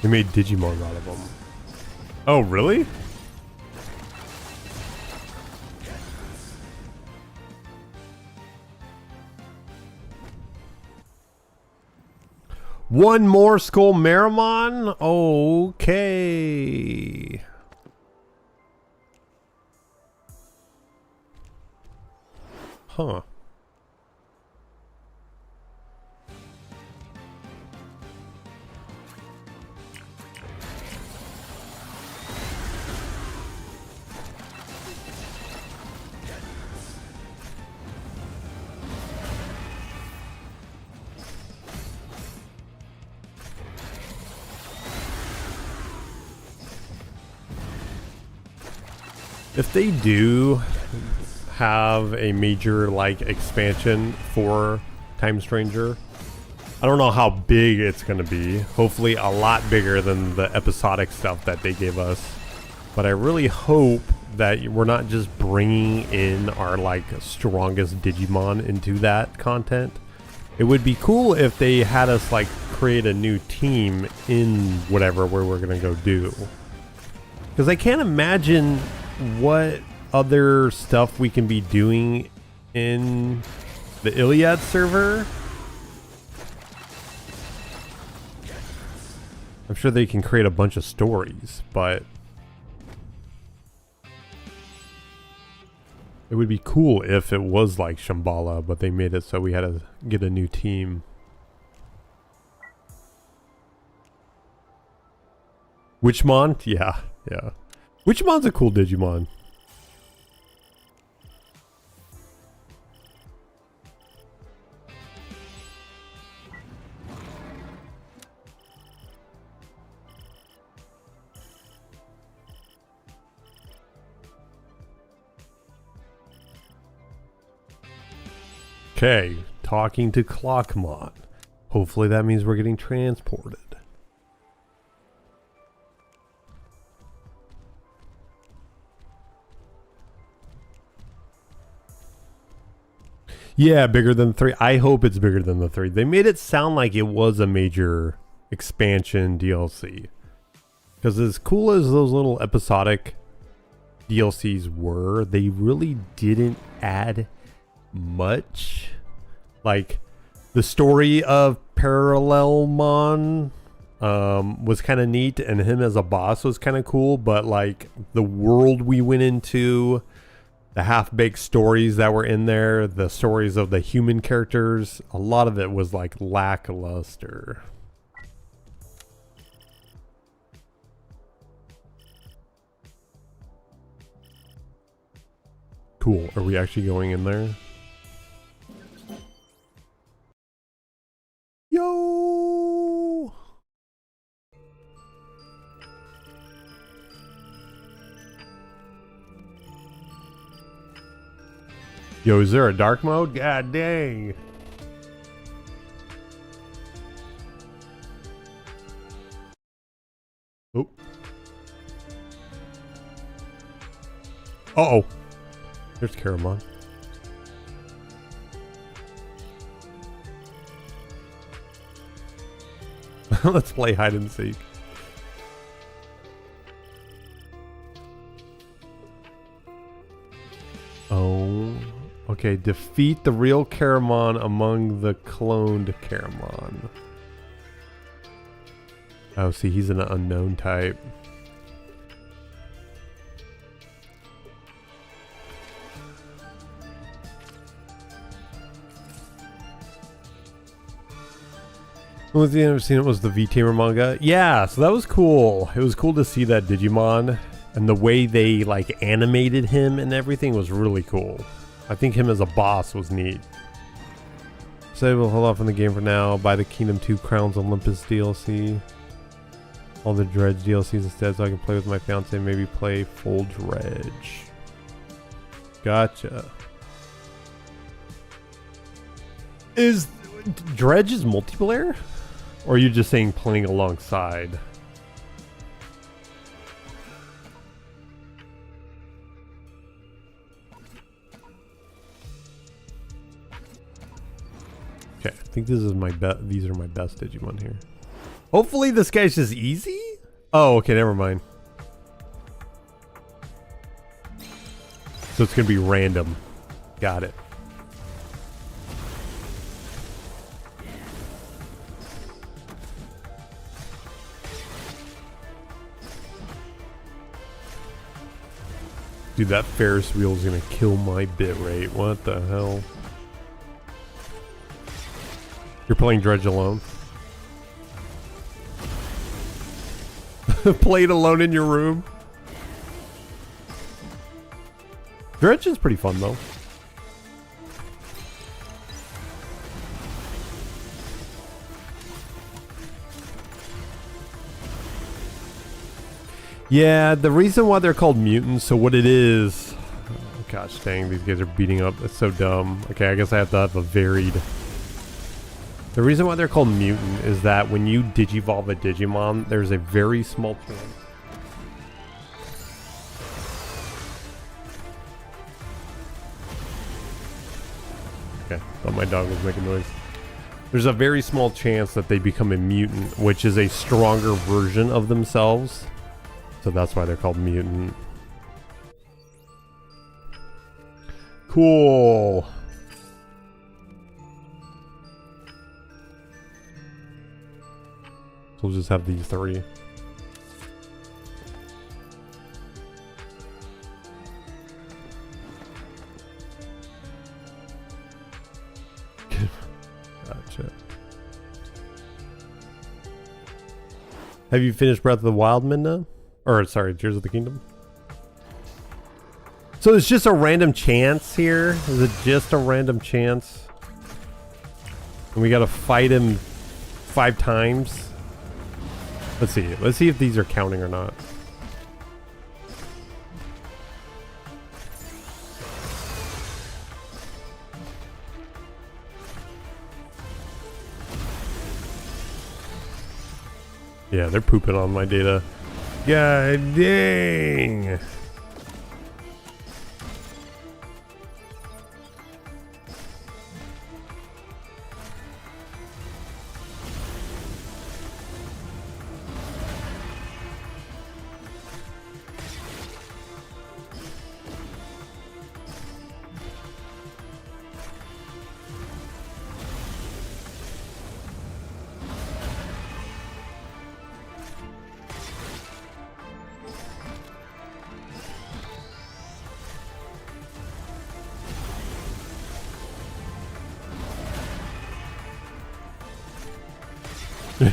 They made Digimon out of them. Oh, really? One more Skull Meramon? Okay. Huh. If they do have a major like expansion for Time Stranger, I don't know how big it's going to be. Hopefully a lot bigger than the episodic stuff that they gave us. But I really hope that we're not just bringing in our like strongest Digimon into that content. It would be cool if they had us like create a new team in whatever where we're going to go do. Because I can't imagine what other stuff we can be doing in the Iliad server. I'm sure they can create a bunch of stories, but it would be cool if it was like Shambhala, but they made it so we had to get a new team. Witchmon? Yeah, yeah. Witchmon's a cool Digimon. Okay, talking to Clockmon. Hopefully that means we're getting transported. Yeah, bigger than 3. I hope it's bigger than the 3. They made it sound like it was a major expansion DLC. Because as cool as those little episodic DLCs were, they really didn't add much. Like, the story of Parallelmon was kind of neat, and him as a boss was kind of cool, but like the world we went into, the half-baked stories that were in there, the stories of the human characters, a lot of it was like lackluster. Cool. Are we actually going in there? Yo! Yo, is there a dark mode? God dang. Oh. Uh-oh. There's Gatomon. Let's play hide and seek. Oh. Okay, defeat the real Gatomon among the cloned Gatomon. Oh, see, he's an unknown type. What was the end I've seen? It was the V-Tamer manga. Yeah, so that was cool. It was cool to see that Digimon, and the way they like animated him and everything was really cool. I think him as a boss was neat. So we'll hold off on the game for now. Buy the Kingdom 2 Crowns Olympus DLC. All the Dredge DLCs instead, so I can play with my fiance and maybe play full Dredge. Gotcha. Is Dredge is multiplayer? Or are you just saying playing alongside? Okay, I think this is my these are my best Digimon here. Hopefully this guy's just easy? Oh, okay, never mind. So it's gonna be random. Got it. Dude, that Ferris wheel is gonna kill my bit rate. What the hell? You're playing Dredge alone? Played alone in your room? Dredge is pretty fun though. Yeah, the reason why they're called mutants, so what it is... Oh, gosh dang, these guys are beating up. That's so dumb. Okay, I guess I have to have a varied... The reason why they're called mutant is that when you digivolve a Digimon, there's a very small chance... Okay, thought my dog was making noise. There's a very small chance that they become a mutant, which is a stronger version of themselves. So that's why they're called mutant. Cool. So we'll just have these three. Gotcha. Have you finished Breath of the Wild, Midna? Or, sorry, Tears of the Kingdom? So it's just a random chance here? Is it just a random chance? And we gotta fight him 5 times? Let's see. Let's see if these are counting or not. Yeah, they're pooping on my data. God dang!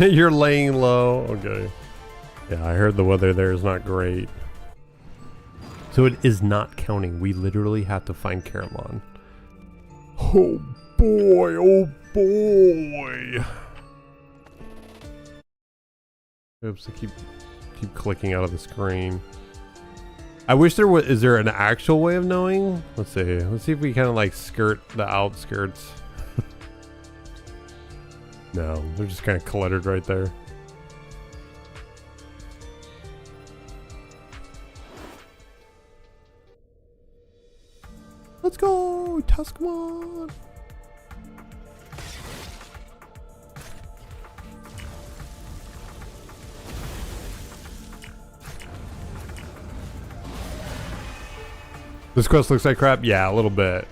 You're laying low. Okay. Yeah, I heard the weather there is not great. So it is not counting. We literally have to find Gatomon. Oh boy, oh boy. Oops, I keep clicking out of the screen. I wish there was, is there an actual way of knowing? Let's see. Let's see if we kind of like skirt the outskirts. No, they're just kind of cluttered right there. Let's go, Tuskmon! This quest looks like crap? Yeah, a little bit.